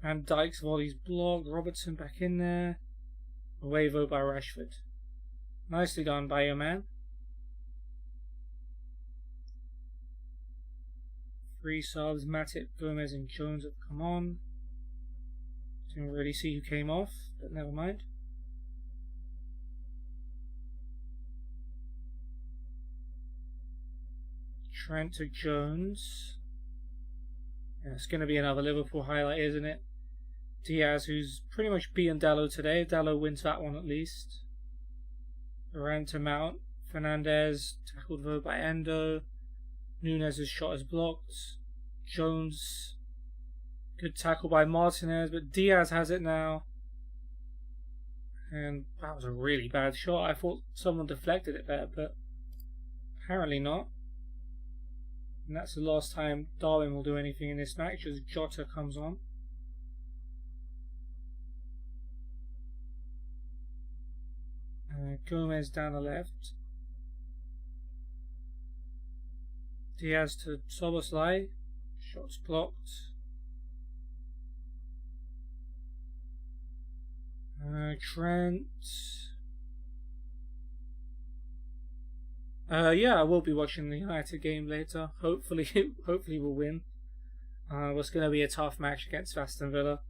Van Dijk's volley's blocked. Robertson back in there. Away though by Rashford. Nicely done by your man. Three subs, Matip, Gomez and Jones have come on. Didn't really see who came off, but never mind. Trent to Jones. Yeah, it's going to be another Liverpool highlight, isn't it? Diaz, who's pretty much beaten Dalot today. Dalot wins that one at least. Varane to Mount. Fernandez tackled though by Endo. Nunez's shot is blocked. Jones, good tackle by Martinez, but Diaz has it now. And that was a really bad shot. I thought someone deflected it there, but apparently not. And that's the last time Darwin will do anything in this match as Jota comes on. Gomez down the left. Diaz to Szoboszlai. Shots blocked. Trent. Yeah, I will be watching the United game later. Hopefully we'll win. It's going to be a tough match against Aston Villa.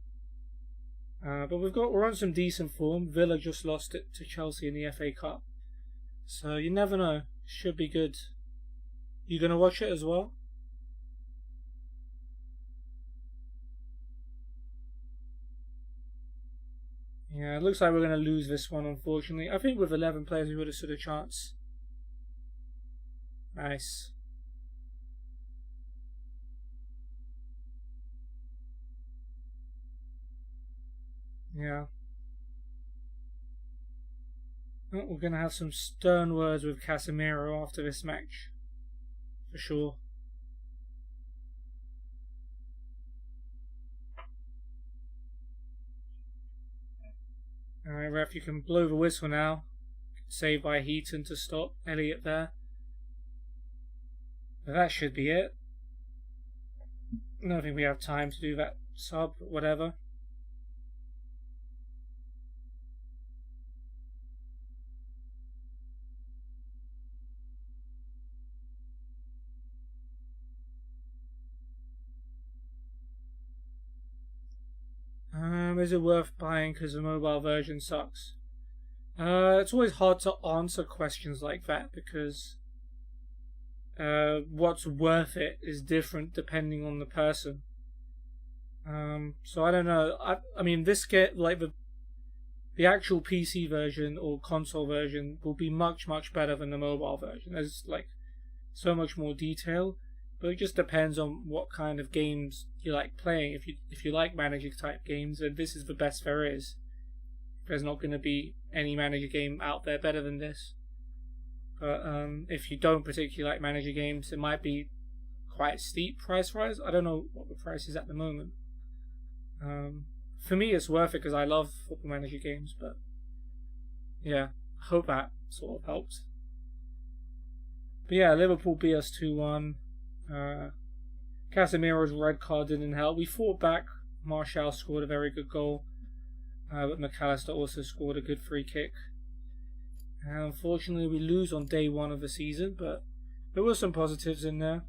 But we're on some decent form. Villa just lost it to Chelsea in the FA Cup, so you never know. Should be good. You gonna watch it as well? Yeah, it looks like we're gonna lose this one, unfortunately. I think with 11 players we would have stood a chance. Nice. Yeah. Oh, we're going to have some stern words with Casemiro after this match. For sure. Alright, ref, you can blow the whistle now. Saved by Heaton to stop Elliott there. But that should be it. I don't think we have time to do that sub, but whatever. Is it worth buying because the mobile version sucks? It's always hard to answer questions like that because what's worth it is different depending on the person. So I don't know. I mean, this the actual PC version or console version will be much better than the mobile version. There's like so much more detail. But it just depends on what kind of games you like playing. If you like manager type games, then this is the best there is. There's not going to be any manager game out there better than this. But if you don't particularly like manager games, it might be quite a steep price rise. I don't know what the price is at the moment. For me, it's worth it because I love Football Manager games, but yeah, I hope that sort of helps. But yeah, Liverpool beat us 2-1. Casemiro's red card didn't help. We fought back. Martial scored a very good goal, but McAllister also scored a good free kick. And unfortunately, we lose on day 1 of the season, but there were some positives in there.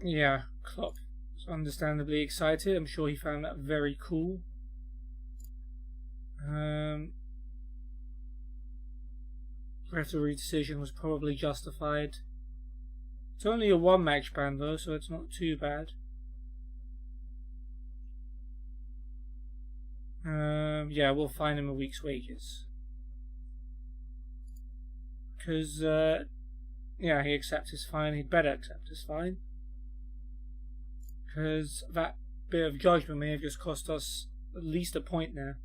Yeah, Klopp was understandably excited. I'm sure he found that very cool. Referee decision was probably justified. It's only a 1-match ban though, so it's not too bad. Yeah, we'll fine him a week's wages. Because, yeah, he accepts his fine. He'd better accept his fine. Because that bit of judgment may have just cost us at least a point there.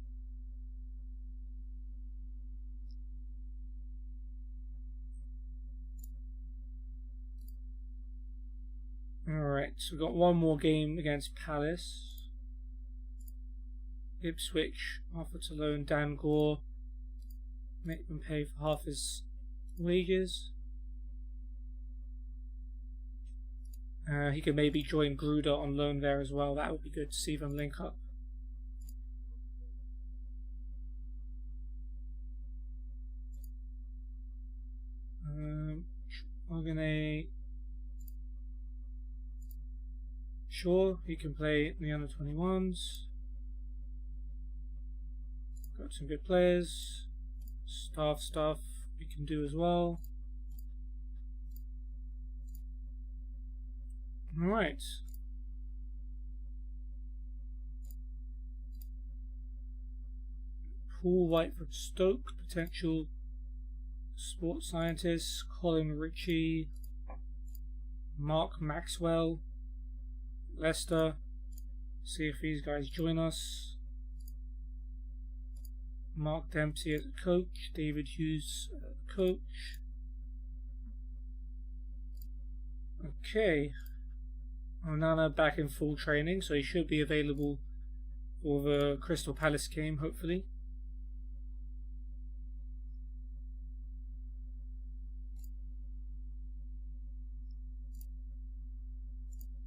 Alright, so we've got one more game against Palace. Ipswich offer to loan Dan Gore, make them pay for half his wages. He could maybe join Gruder on loan there as well. That would be good to see them link up. Organe. Sure, he can play in the under 21s. Got some good players. Stuff we can do as well. Alright. Paul White from Stoke, potential sports scientist. Colin Ritchie. Mark Maxwell. Leicester. See if these guys join us. Mark Dempsey as a coach, David Hughes as a coach. Okay. Onana back in full training, so he should be available for the Crystal Palace game, hopefully.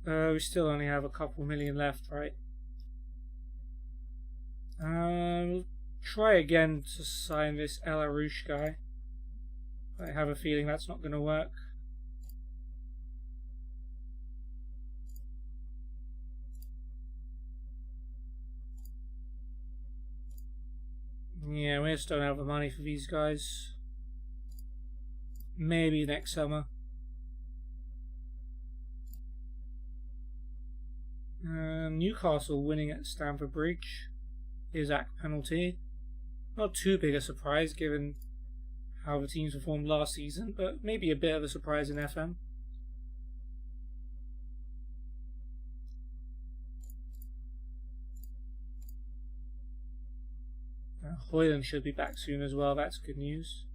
We still only have a couple million left, right? We'll try again to sign this El Arouche guy. I have a feeling that's not going to work. Yeah, we just don't have the money for these guys. Maybe next summer. Newcastle winning at Stamford Bridge. Isaac penalty. Not too big a surprise given how the teams performed last season, but maybe a bit of a surprise in FM. Hoyland should be back soon as well, that's good news.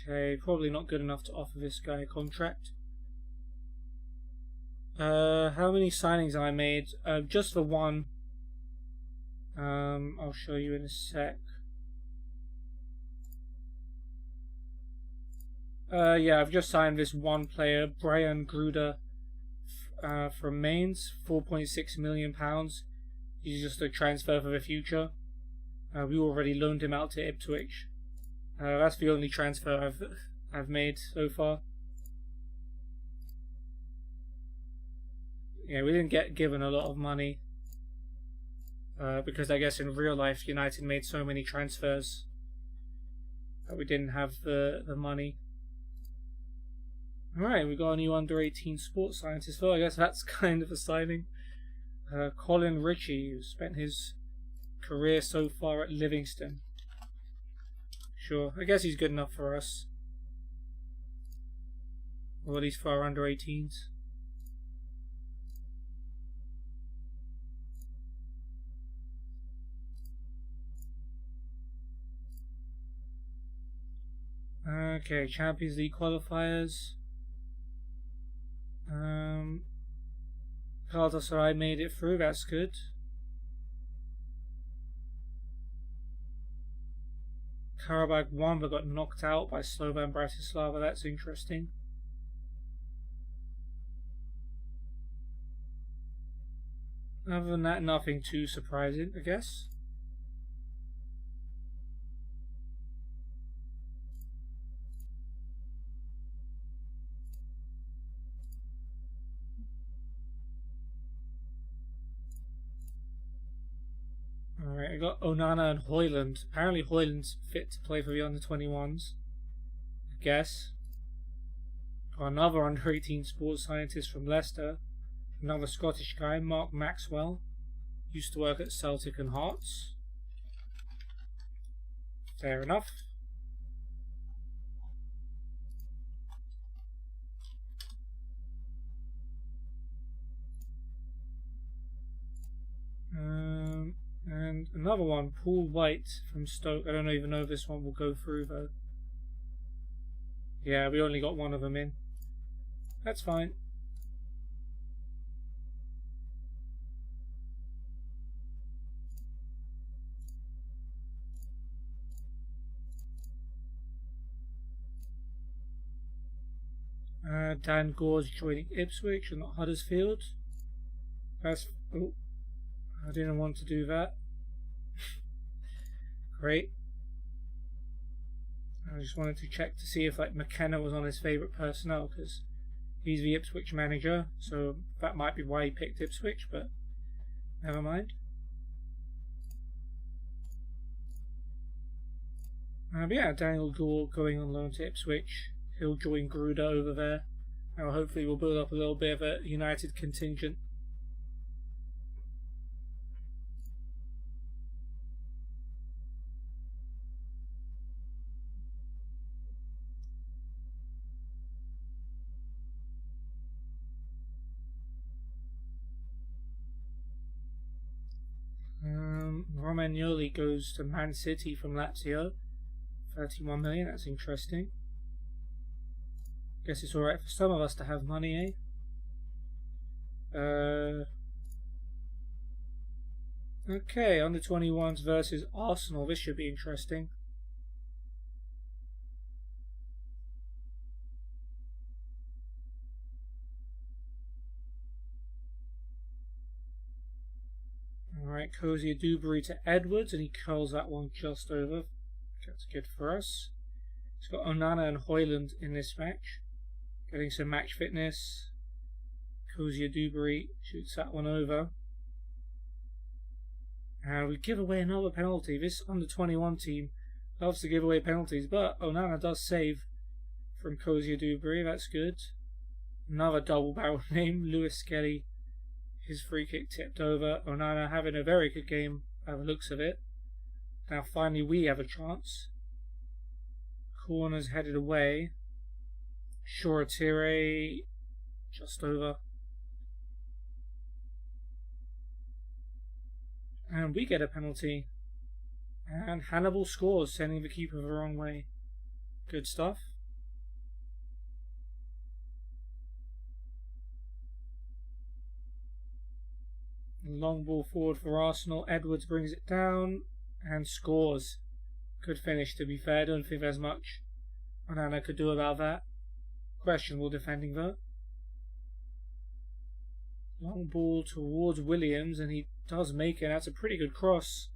Okay, probably not good enough to offer this guy a contract. How many signings have I made? Just for one. I'll show you in a sec. Yeah, I've just signed this one player, Brian Gruder, from Mainz, £4.6 million. He's just a transfer for the future. We already loaned him out to Ipswich. That's the only transfer I've made so far. Yeah, we didn't get given a lot of money because I guess in real life United made so many transfers that we didn't have the money. Alright, we got a new under-18 sports scientist, so I guess that's kind of a signing. Colin Ritchie, who spent his career so far at Livingston. Sure, I guess he's good enough for us. Or at least for our under-18s. Okay, Champions League qualifiers. Galatasaray made it through, that's good. Karabakh won but got knocked out by Slovan Bratislava, that's interesting. Other than that, nothing too surprising, I guess. Alright, I got Onana and Højlund. Apparently Højlund's fit to play for the under-21s. I guess. Got another under-18 sports scientist from Leicester. Another Scottish guy, Mark Maxwell. Used to work at Celtic and Hearts. Fair enough. And another one, Paul White from Stoke. I don't even know if this one will go through though. Yeah, we only got one of them in. That's fine. Dan Gore's joining Ipswich and not Huddersfield. That's... Oh, I didn't want to do that. Great. I just wanted to check to see if like McKenna was on his favourite personnel, because he's the Ipswich manager, so that might be why he picked Ipswich, but never mind. But yeah, Daniel Gore going on loan to Ipswich. He'll join Gruda over there. Now hopefully we'll build up a little bit of a United contingent. Romagnoli goes to Man City from Lazio. 31 million, that's interesting. Guess it's alright for some of us to have money, eh? Okay, under 21s versus Arsenal. This should be interesting. Alright, Cozier Dewberry to Edwards, and he curls that one just over. That's good for us. He's got Onana and Højlund in this match. Getting some match fitness. Cozier Dewberry shoots that one over. And we give away another penalty. This under-21 team loves to give away penalties, but Onana does save from Cozier Dewberry. That's good. Another double barrel name, Lewis Skelly. His free kick tipped over. Onana having a very good game by the looks of it. Now finally we have a chance. Corners headed away. Shoretire just over. And we get a penalty. And Hannibal scores, sending the keeper the wrong way. Good stuff. Long ball forward for Arsenal. Edwards brings it down and scores. Good finish, to be fair. Don't think there's much Onana could do about that. Questionable defending though. Long ball towards Williams, and he does make it. That's a pretty good cross.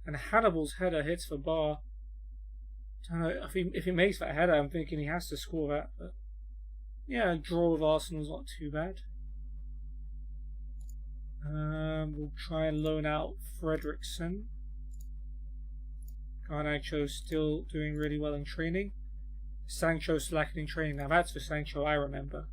And Hannibal's header hits the bar. I don't know, if he makes that header, I'm thinking he has to score that. But yeah, a draw with Arsenal's not too bad. We'll try and loan out Fredriksson. Garnacho's still doing really well in training. Sancho slacking in training. Now that's the Sancho I remember.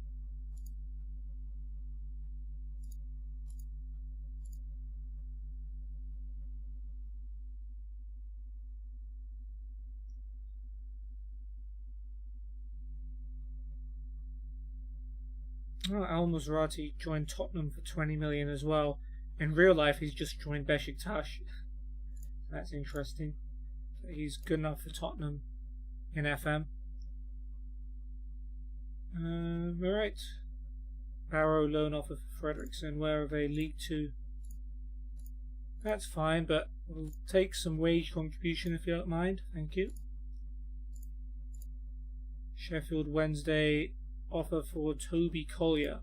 Oh, Al Maserati joined Tottenham for 20 million as well. In real life, he's just joined Besiktas. That's interesting. He's good enough for Tottenham in FM. Alright. Barrow loan offer for Fredrickson. Where are they? League 2. That's fine, but we'll take some wage contribution if you don't mind. Thank you. Sheffield Wednesday offer for Toby Collier.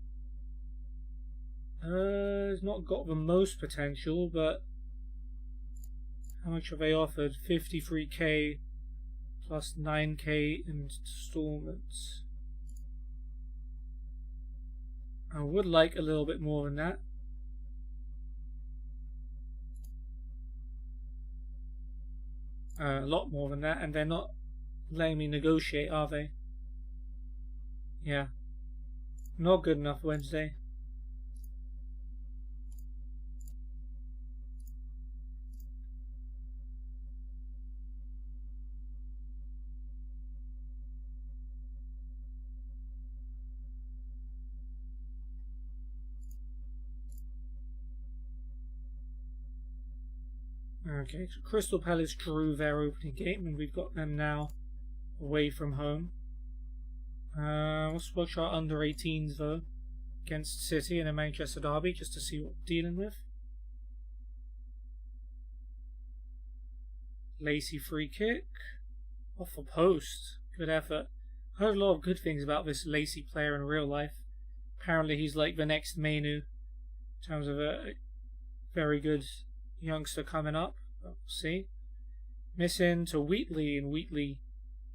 He's not got the most potential, but how much have they offered? 53k plus 9k installments. I would like a little bit more than that. A lot more than that, and they're not letting me negotiate, are they? Yeah. Not good enough, Wednesday. Okay, so Crystal Palace drew their opening game, and we've got them now away from home. Let's watch our under-18s though against City in a Manchester derby, just to see what we're dealing with. Lacey free kick off the post. Good effort. Heard a lot of good things about this Lacey player in real life. Apparently he's like the next Menu in terms of a very good youngster coming up. We'll see. Missing to Wheatley, and Wheatley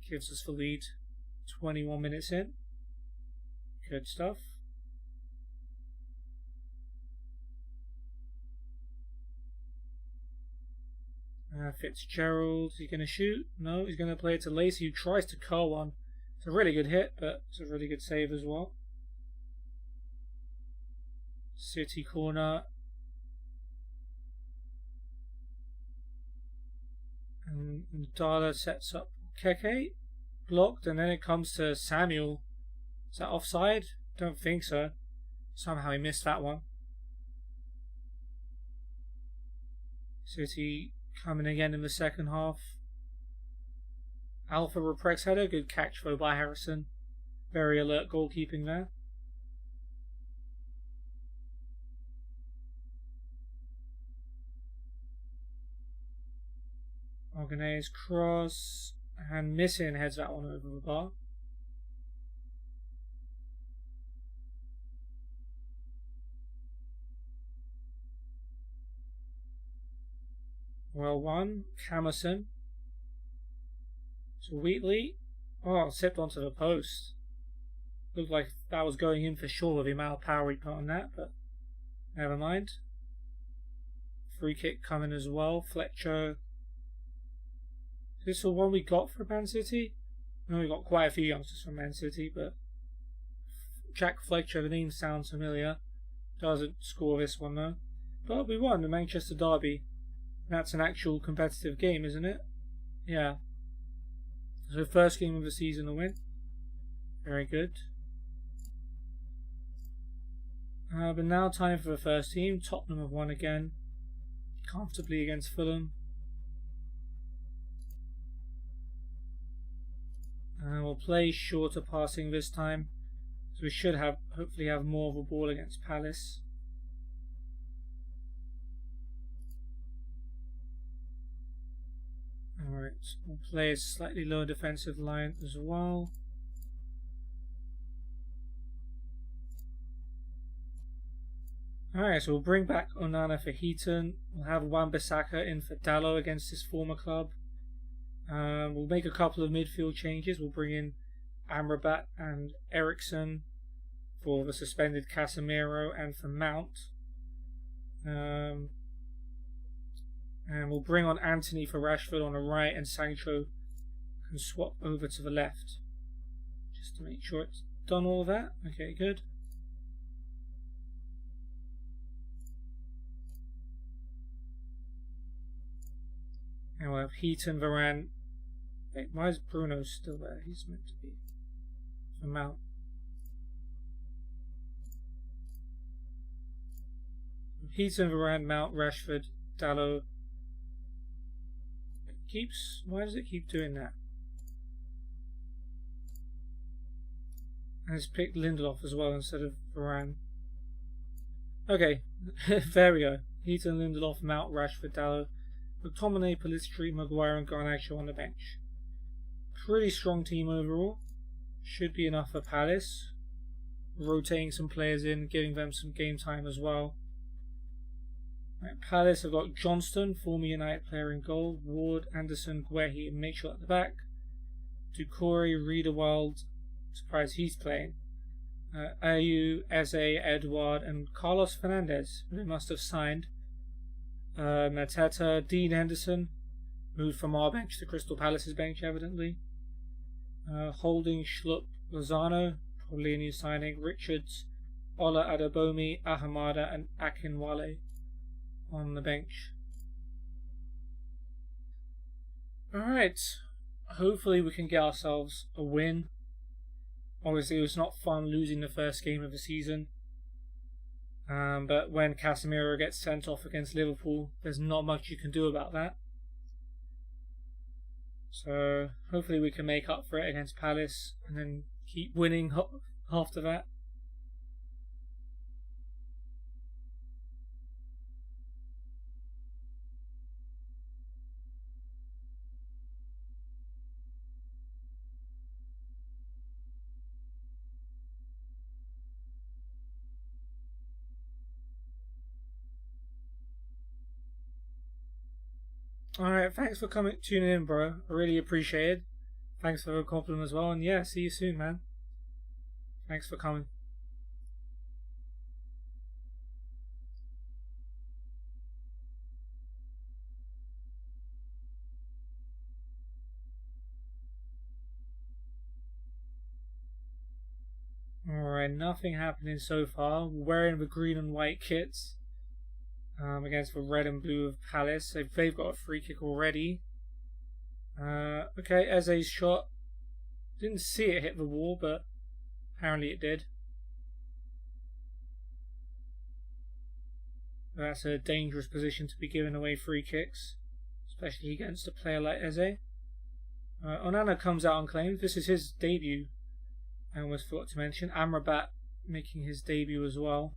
gives us the lead 21 minutes in. Good stuff. Fitzgerald, is he going to shoot? No, he's going to play it to Lacey, who tries to curl one. It's a really good hit, but it's a really good save as well. City corner. And Dala sets up Keke, blocked, and then it comes to Samuel. Is that offside? Don't think so. Somehow he missed that one. City coming again in the second half. Alpha Reprex header, good catch though by Harrison. Very alert goalkeeping there. Organese cross, and missing heads that one over the bar. Well won. Camerson to Wheatley. Oh, sipped onto the post. Looked like that was going in for sure with the amount of power he put on that, but never mind. Free kick coming as well. Fletcher. Is this the one we got for Man City? I know we got quite a few youngsters from Man City, but Jack Fletcher, the name sounds familiar. Doesn't score this one though. But we won the Manchester derby. That's an actual competitive game, isn't it? Yeah. So first game of the season to win. Very good. But now time for the first team. Tottenham have won again. Comfortably against Fulham. We'll play shorter passing this time. So we should hopefully have more of a ball against Palace. Alright, we'll play a slightly lower defensive line as well. Alright, so we'll bring back Onana for Heaton. We'll have Wan-Bissaka in for Dalot against his former club. We'll make a couple of midfield changes. We'll bring in Amrabat and Eriksson for the suspended Casemiro and for Mount. And we'll bring on Anthony for Rashford on the right, and Sancho can swap over to the left. Just to make sure it's done all of that. Okay, good. And we'll have Heaton, Varane. Wait, why is Bruno still there? He's meant to be for Mount. Heaton, Varane, Mount, Rashford, Dalot. Why does it keep doing that? And it's picked Lindelof as well instead of Varane. Okay, there we go. Heaton, Lindelof, Mount, Rashford, Dalot, McTominay, Pellistri, Maguire and Garnacho on the bench. Pretty strong team overall. Should be enough for Palace. Rotating some players in, giving them some game time as well. Right, Palace have got Johnston, former United player in goal, Ward, Anderson, Guehi and Mitchell at the back. Doucouré, Riedewald, surprised he's playing. Ayew, Eze, Edouard and Carlos Fernandez, who they must have signed. Mateta, Dean Henderson, moved from our bench to Crystal Palace's bench evidently. Holding, Schlupp, Lozano, probably a new signing, Richards, Ola Adebayomi, Ahamada and Akinwale on the bench. Alright, hopefully we can get ourselves a win. Obviously it was not fun losing the first game of the season. But when Casemiro gets sent off against Liverpool, there's not much you can do about that. So hopefully we can make up for it against Palace and then keep winning after that. Alright, thanks for tuning in, bro. I really appreciate it. Thanks for the compliment as well. And yeah, see you soon, man. Thanks for coming. Alright, nothing happening so far. We're wearing the green and white kits. Against the red and blue of Palace. They've got a free kick already. Okay, Eze's shot. Didn't see it hit the wall, but apparently it did. That's a dangerous position to be giving away free kicks, especially against a player like Eze. Onana comes out unclaimed. This is his debut. I almost forgot to mention. Amrabat making his debut as well.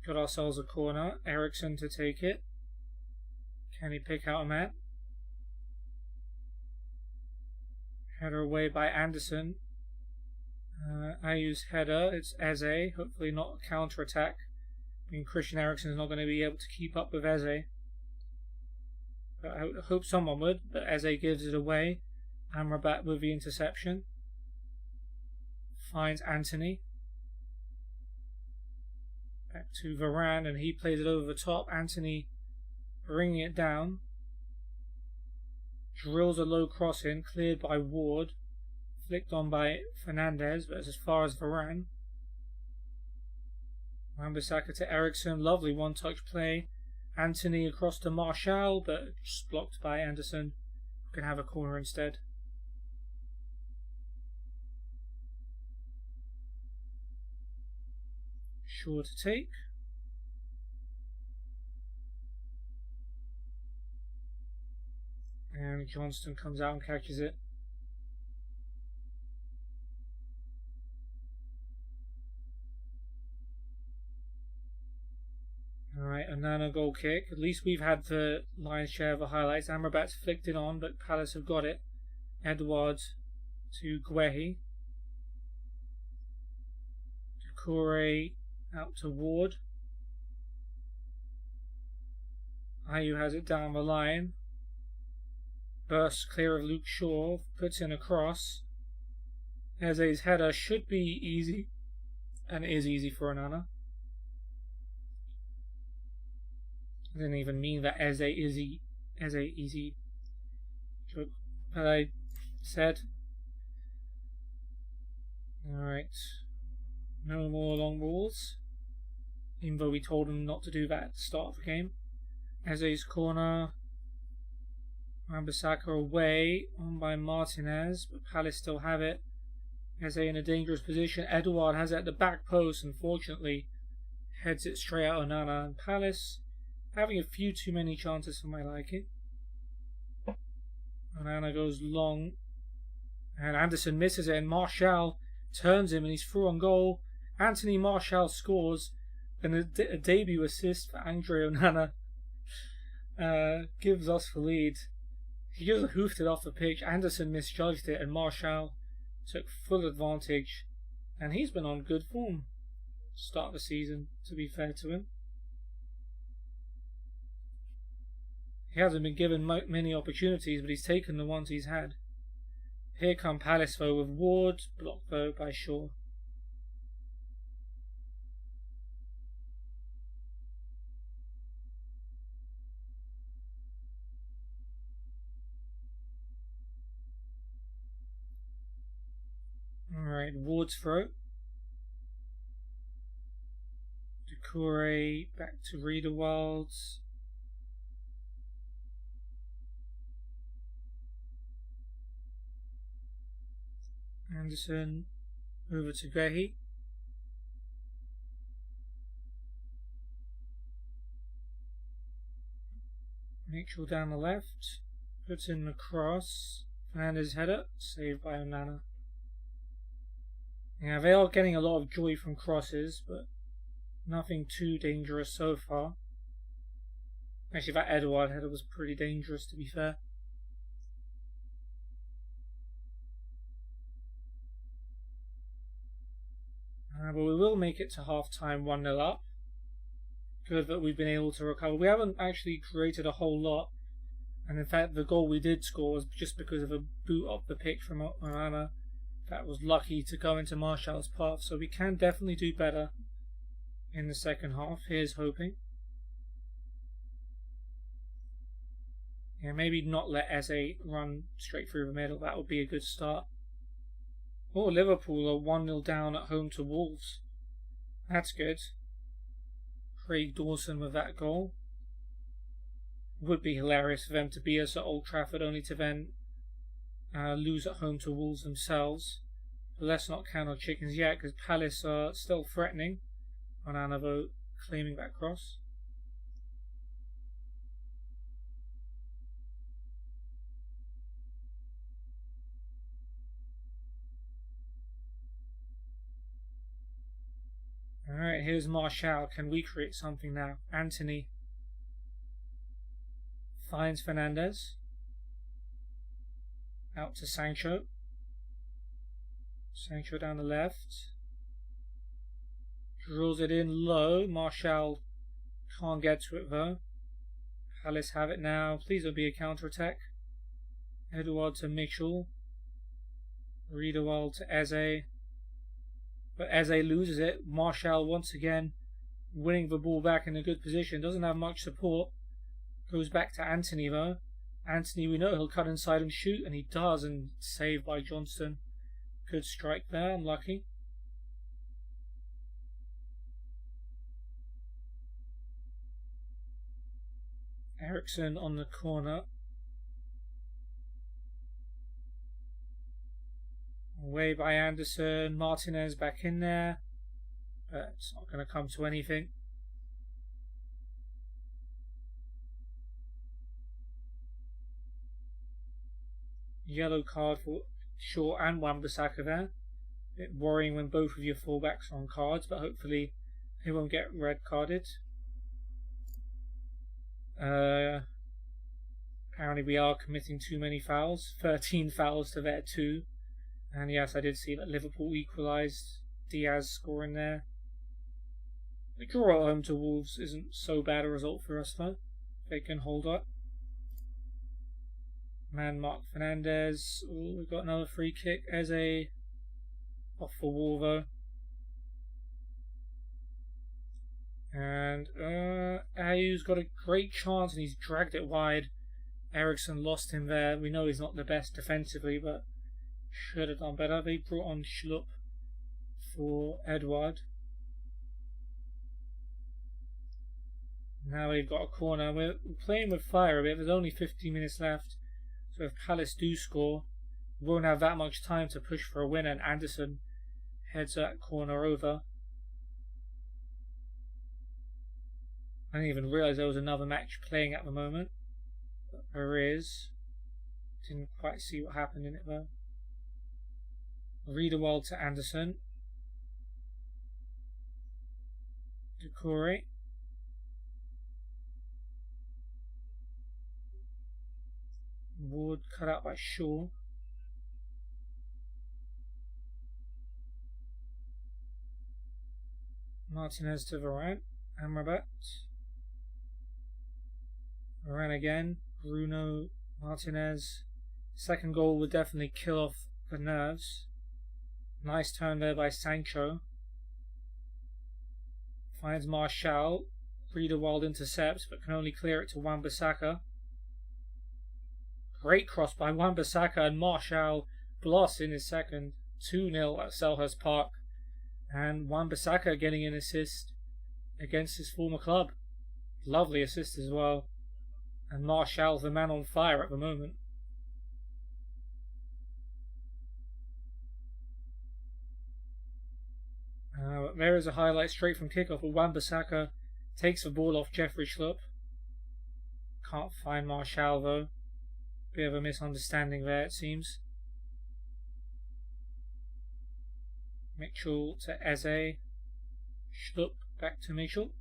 Got ourselves a corner. Ericsson to take it. Can he pick out a man? Header away by Anderson. Ayew's header. It's Eze. Hopefully not a counter-attack. I mean, Christian Eriksen is not going to be able to keep up with Eze. But I hope someone would. But Eze gives it away. Amrabat with the interception. Finds Anthony. Back to Varane, and he plays it over the top. Anthony bringing it down. Drills a low cross in, cleared by Ward. Flicked on by Fernandez, but it's as far as Varane. Wan-Bissaka to Ericsson. Lovely one-touch play. Anthony across to Martial, but just blocked by Anderson. We can have a corner instead. Sure to take. And Johnston comes out and catches it. Alright, Onana goal kick. At least we've had the lion's share of the highlights. Amrabat's flicked it on, but Palace have got it. Edouard to Guehi. Doucouré out to Ward. Ayew has it down the line. Bursts clear of Luke Shaw. Puts in a cross. Eze's header should be easy. And it is easy for Onana. I didn't even mean that Eze easy joke that I said. Alright. No more long balls. Even though we told him not to do that at the start of the game. Eze's corner. Wan-Bissaka away. On by Martinez. But Palace still have it. Eze in a dangerous position. Edouard has it at the back post. Unfortunately, heads it straight out Onana. And Palace having a few too many chances for my liking. Onana goes long, and Anderson misses it, and Martial turns him, and he's through on goal. Anthony Martial scores, and a debut assist for Andre Onana gives us the lead. He just hoofed it off the pitch. Anderson misjudged it, and Martial took full advantage, and he's been on good form to start the season, to be fair to him. He hasn't been given many opportunities, but he's taken the ones he's had. Here come Palace though with Ward, blocked though by Shaw. Alright, Ward's throw. Decore back to Riederwald. Anderson over to Gehi. Mitchell down the left. Puts in the cross. And his header. Saved by Onana. Yeah, they are getting a lot of joy from crosses, but nothing too dangerous so far. Actually, that Edouard header was pretty dangerous, to be fair. But we will make it to half-time 1-0 up. Good that we've been able to recover. We haven't actually created a whole lot. And in fact, the goal we did score was just because of a boot up the pitch from Onana. That was lucky to go into Martial's path. So we can definitely do better in the second half. Here's hoping. Yeah, maybe not let Eze run straight through the middle. That would be a good start. Oh, Liverpool are 1-0 down at home to Wolves. That's good. Craig Dawson with that goal. Would be hilarious for them to beat us at Old Trafford only to then lose at home to Wolves themselves. But let's not count our chickens yet, because Palace are still threatening. Onana though claiming that cross. Alright, here's Martial. Can we create something now? Anthony finds Fernandez. Out to Sancho. Sancho down the left. Drills it in low. Martial can't get to it though. Palace have it now. Please don't be a counter-attack. Edouard to Mitchell. Riederwald to Eze. But Eze loses it. Martial once again winning the ball back in a good position. Doesn't have much support. Goes back to Anthony though. Anthony, we know he'll cut inside and shoot, and he does, and saved by Johnston. Good strike there, unlucky. Eriksson on the corner. Away by Anderson. Martinez back in there. But it's not going to come to anything. Yellow card for Shaw and Wan-Bissaka there. A bit worrying when both of your fullbacks are on cards, but hopefully they won't get red carded. Apparently we are committing too many fouls. 13 fouls to their 2. And yes, I did see that Liverpool equalised. Diaz scoring there. The draw at home to Wolves isn't so bad a result for us though. They can hold up. Man Mark Fernandez. Ooh, we've got another free kick. Eze off for Wall though. And Ayew's got a great chance and he's dragged it wide. Eriksson lost him there. We know he's not the best defensively, but should have done better. They brought on Schlupp for Edouard. Now they've got a corner. We're playing with fire a bit. There's only 15 minutes left. So if Palace do score, we won't have that much time to push for a win, and Anderson heads that corner over. I didn't even realise there was another match playing at the moment. But there is. Didn't quite see what happened in it though. Riedewald to Anderson. Decore. Ward cut out by Shaw. Martinez to Varane. Amrabat. Varane again. Bruno. Martinez. Second goal would definitely kill off the nerves. Nice turn there by Sancho. Finds Martial. Riedewald intercepts but can only clear it to Wan-Bissaka. Great cross by Wan-Bissaka, and Martial blasts in his second. 2-0 at Selhurst Park. And Wan-Bissaka getting an assist against his former club. Lovely assist as well. And Martial, the man on fire at the moment. There is a highlight straight from kickoff. Wan-Bissaka takes the ball off Jeffrey Schlupp. Can't find Martial though. Bit of a misunderstanding there, it seems. Mitchell to Eze. Schlupp back to Mitchell.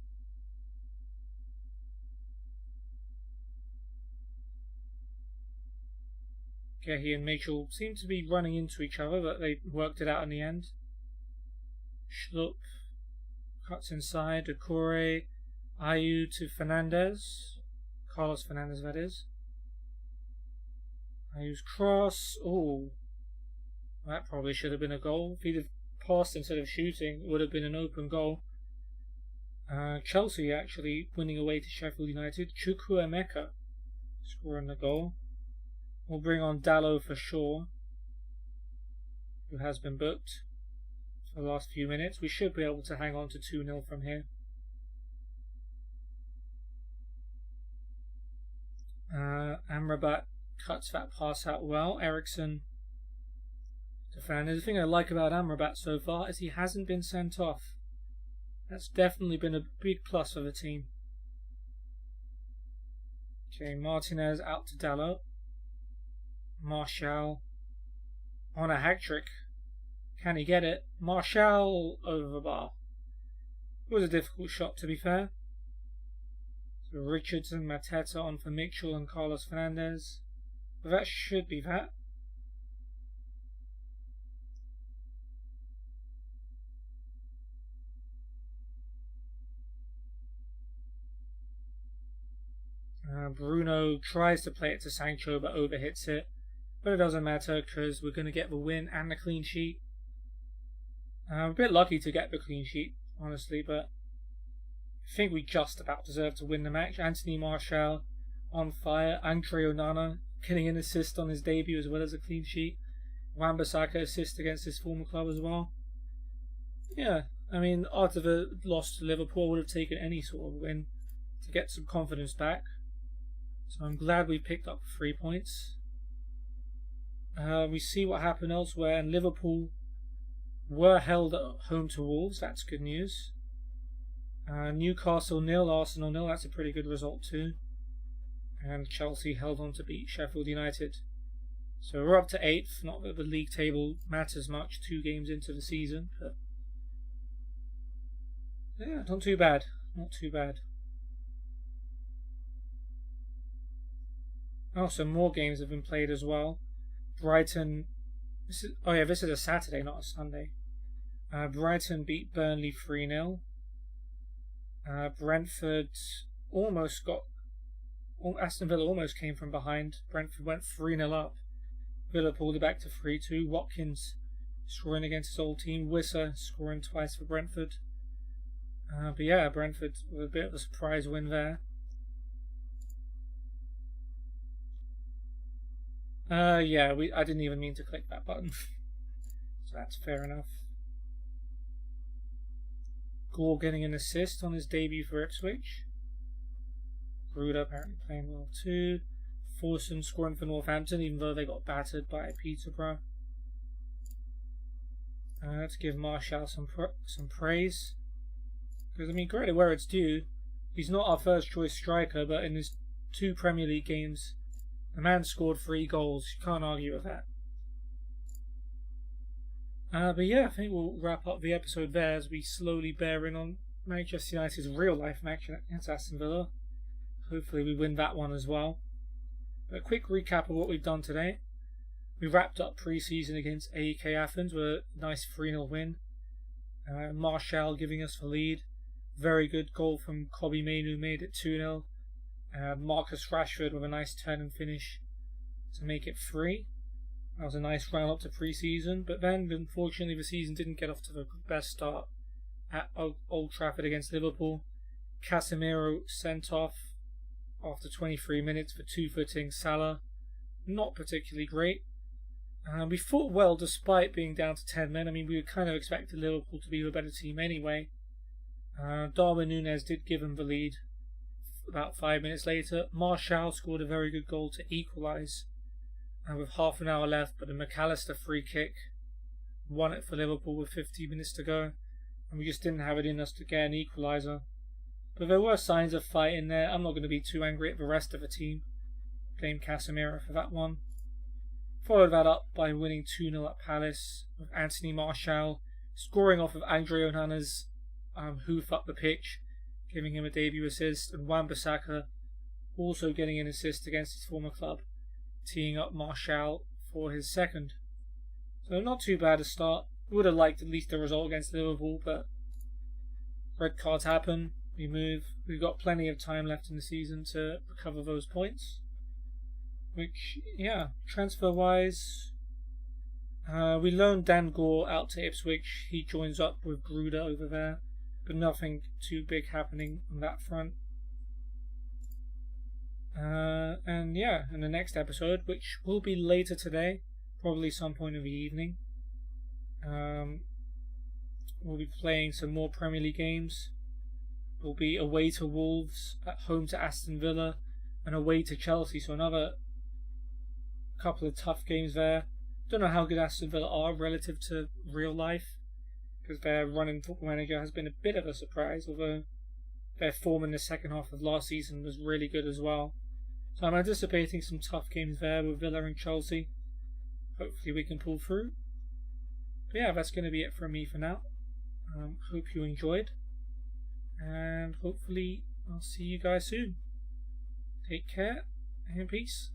Gehi and Mitchell seem to be running into each other, but they worked it out in the end. Schlupp cuts inside. Decore. Ayew to Fernandez. Carlos Fernandez, that is. Ayew's cross. Oh, that probably should have been a goal. If he'd have passed instead of shooting, it would have been an open goal. Chelsea actually winning away to Sheffield United. Chukwuemeka scoring the goal. We'll bring on Dalot for Shaw, who has been booked for the last few minutes. We should be able to hang on to 2-0 from here. Amrabat cuts that pass out well. Eriksson to Fernandez. The thing I like about Amrabat so far is he hasn't been sent off. That's definitely been a big plus for the team. Okay, Martinez out to Dalot. Martial on a hat-trick. Can he get it? Martial over the bar. It was a difficult shot, to be fair. So Richardson, Mateta on for Mitchell and Carlos Fernandez. But that should be that. Bruno tries to play it to Sancho but overhits it. But it doesn't matter because we're going to get the win and the clean sheet. I'm a bit lucky to get the clean sheet, honestly, but I think we just about deserve to win the match. Anthony Martial on fire. Andre Onana getting an assist on his debut as well as a clean sheet. Wan-Bissaka assist against his former club as well. Yeah, I mean, after the loss to Liverpool, I would have taken any sort of win to get some confidence back. So I'm glad we picked up 3 points. We see what happened elsewhere, and Liverpool were held at home to Wolves. That's good news. Newcastle 0, Arsenal 0. That's a pretty good result too. And Chelsea held on to beat Sheffield United. So we're up to 8th. Not that the league table matters much 2 games into the season, but yeah, not too bad. Not too bad. Oh, some more games have been played as well. Brighton. This is a Saturday, not a Sunday. Brighton beat Burnley 3-0. Brentford almost got. Aston Villa almost came from behind. Brentford went 3-0 up. Villa pulled it back to 3-2. Watkins scoring against his old team. Wissa scoring twice for Brentford. But yeah, Brentford with a bit of a surprise win there. Yeah, I didn't even mean to click that button. So that's fair enough. Gore getting an assist on his debut for Ipswich. Gruda apparently playing well too. Forson scoring for Northampton, even though they got battered by Peterborough. Let's give Martial some praise. Because, I mean, credit where it's due. He's not our first choice striker, but in his 2 Premier League games, the man scored 3 goals. You can't argue with that. But yeah, I think we'll wrap up the episode there as we slowly bear in on Manchester United's real-life match against Aston Villa. Hopefully we win that one as well. But a quick recap of what we've done today. We wrapped up pre-season against AEK Athens with a nice 3-0 win. Martial giving us the lead. Very good goal from Kobbie Mainoo, made it 2-0. Marcus Rashford with a nice turn and finish to make it 3. That was a nice round up to pre-season, but then unfortunately the season didn't get off to the best start at Old Trafford against Liverpool. Casemiro sent off after 23 minutes for 2-footing Salah. Not particularly great. We fought well despite being down to 10 men. I mean, we kind of expected Liverpool to be the better team anyway. Darwin Núñez did give him the lead about 5 minutes later. Martial scored a very good goal to equalise with half an hour left, but a McAllister free kick won it for Liverpool with 15 minutes to go, and we just didn't have it in us to get an equaliser. But there were signs of fight in there. I'm not going to be too angry at the rest of the team. Blame Casemiro for that one. Followed that up by winning 2-0 at Palace, with Anthony Martial scoring off of Andre Onana's hoof up the pitch, giving him a debut assist, and Wan-Bissaka also getting an assist against his former club, teeing up Martial for his second. So not too bad a start. Would have liked at least a result against Liverpool, but red cards happen. We move. We've got plenty of time left in the season to recover those points. Which, yeah, transfer-wise, we loaned Dan Gore out to Ipswich. He joins up with Gruder over there, but nothing too big happening on that front. And yeah, in the next episode, which will be later today, probably some point in the evening, we'll be playing some more Premier League games. We'll be away to Wolves, at home to Aston Villa, and away to Chelsea, so another couple of tough games there. Don't know how good Aston Villa are relative to real life, because their run in Football Manager has been a bit of a surprise, although their form in the second half of last season was really good as well. So I'm anticipating some tough games there with Villa and Chelsea. Hopefully we can pull through. But yeah, that's going to be it from me for now. Hope you enjoyed, and hopefully I'll see you guys soon. Take care and peace.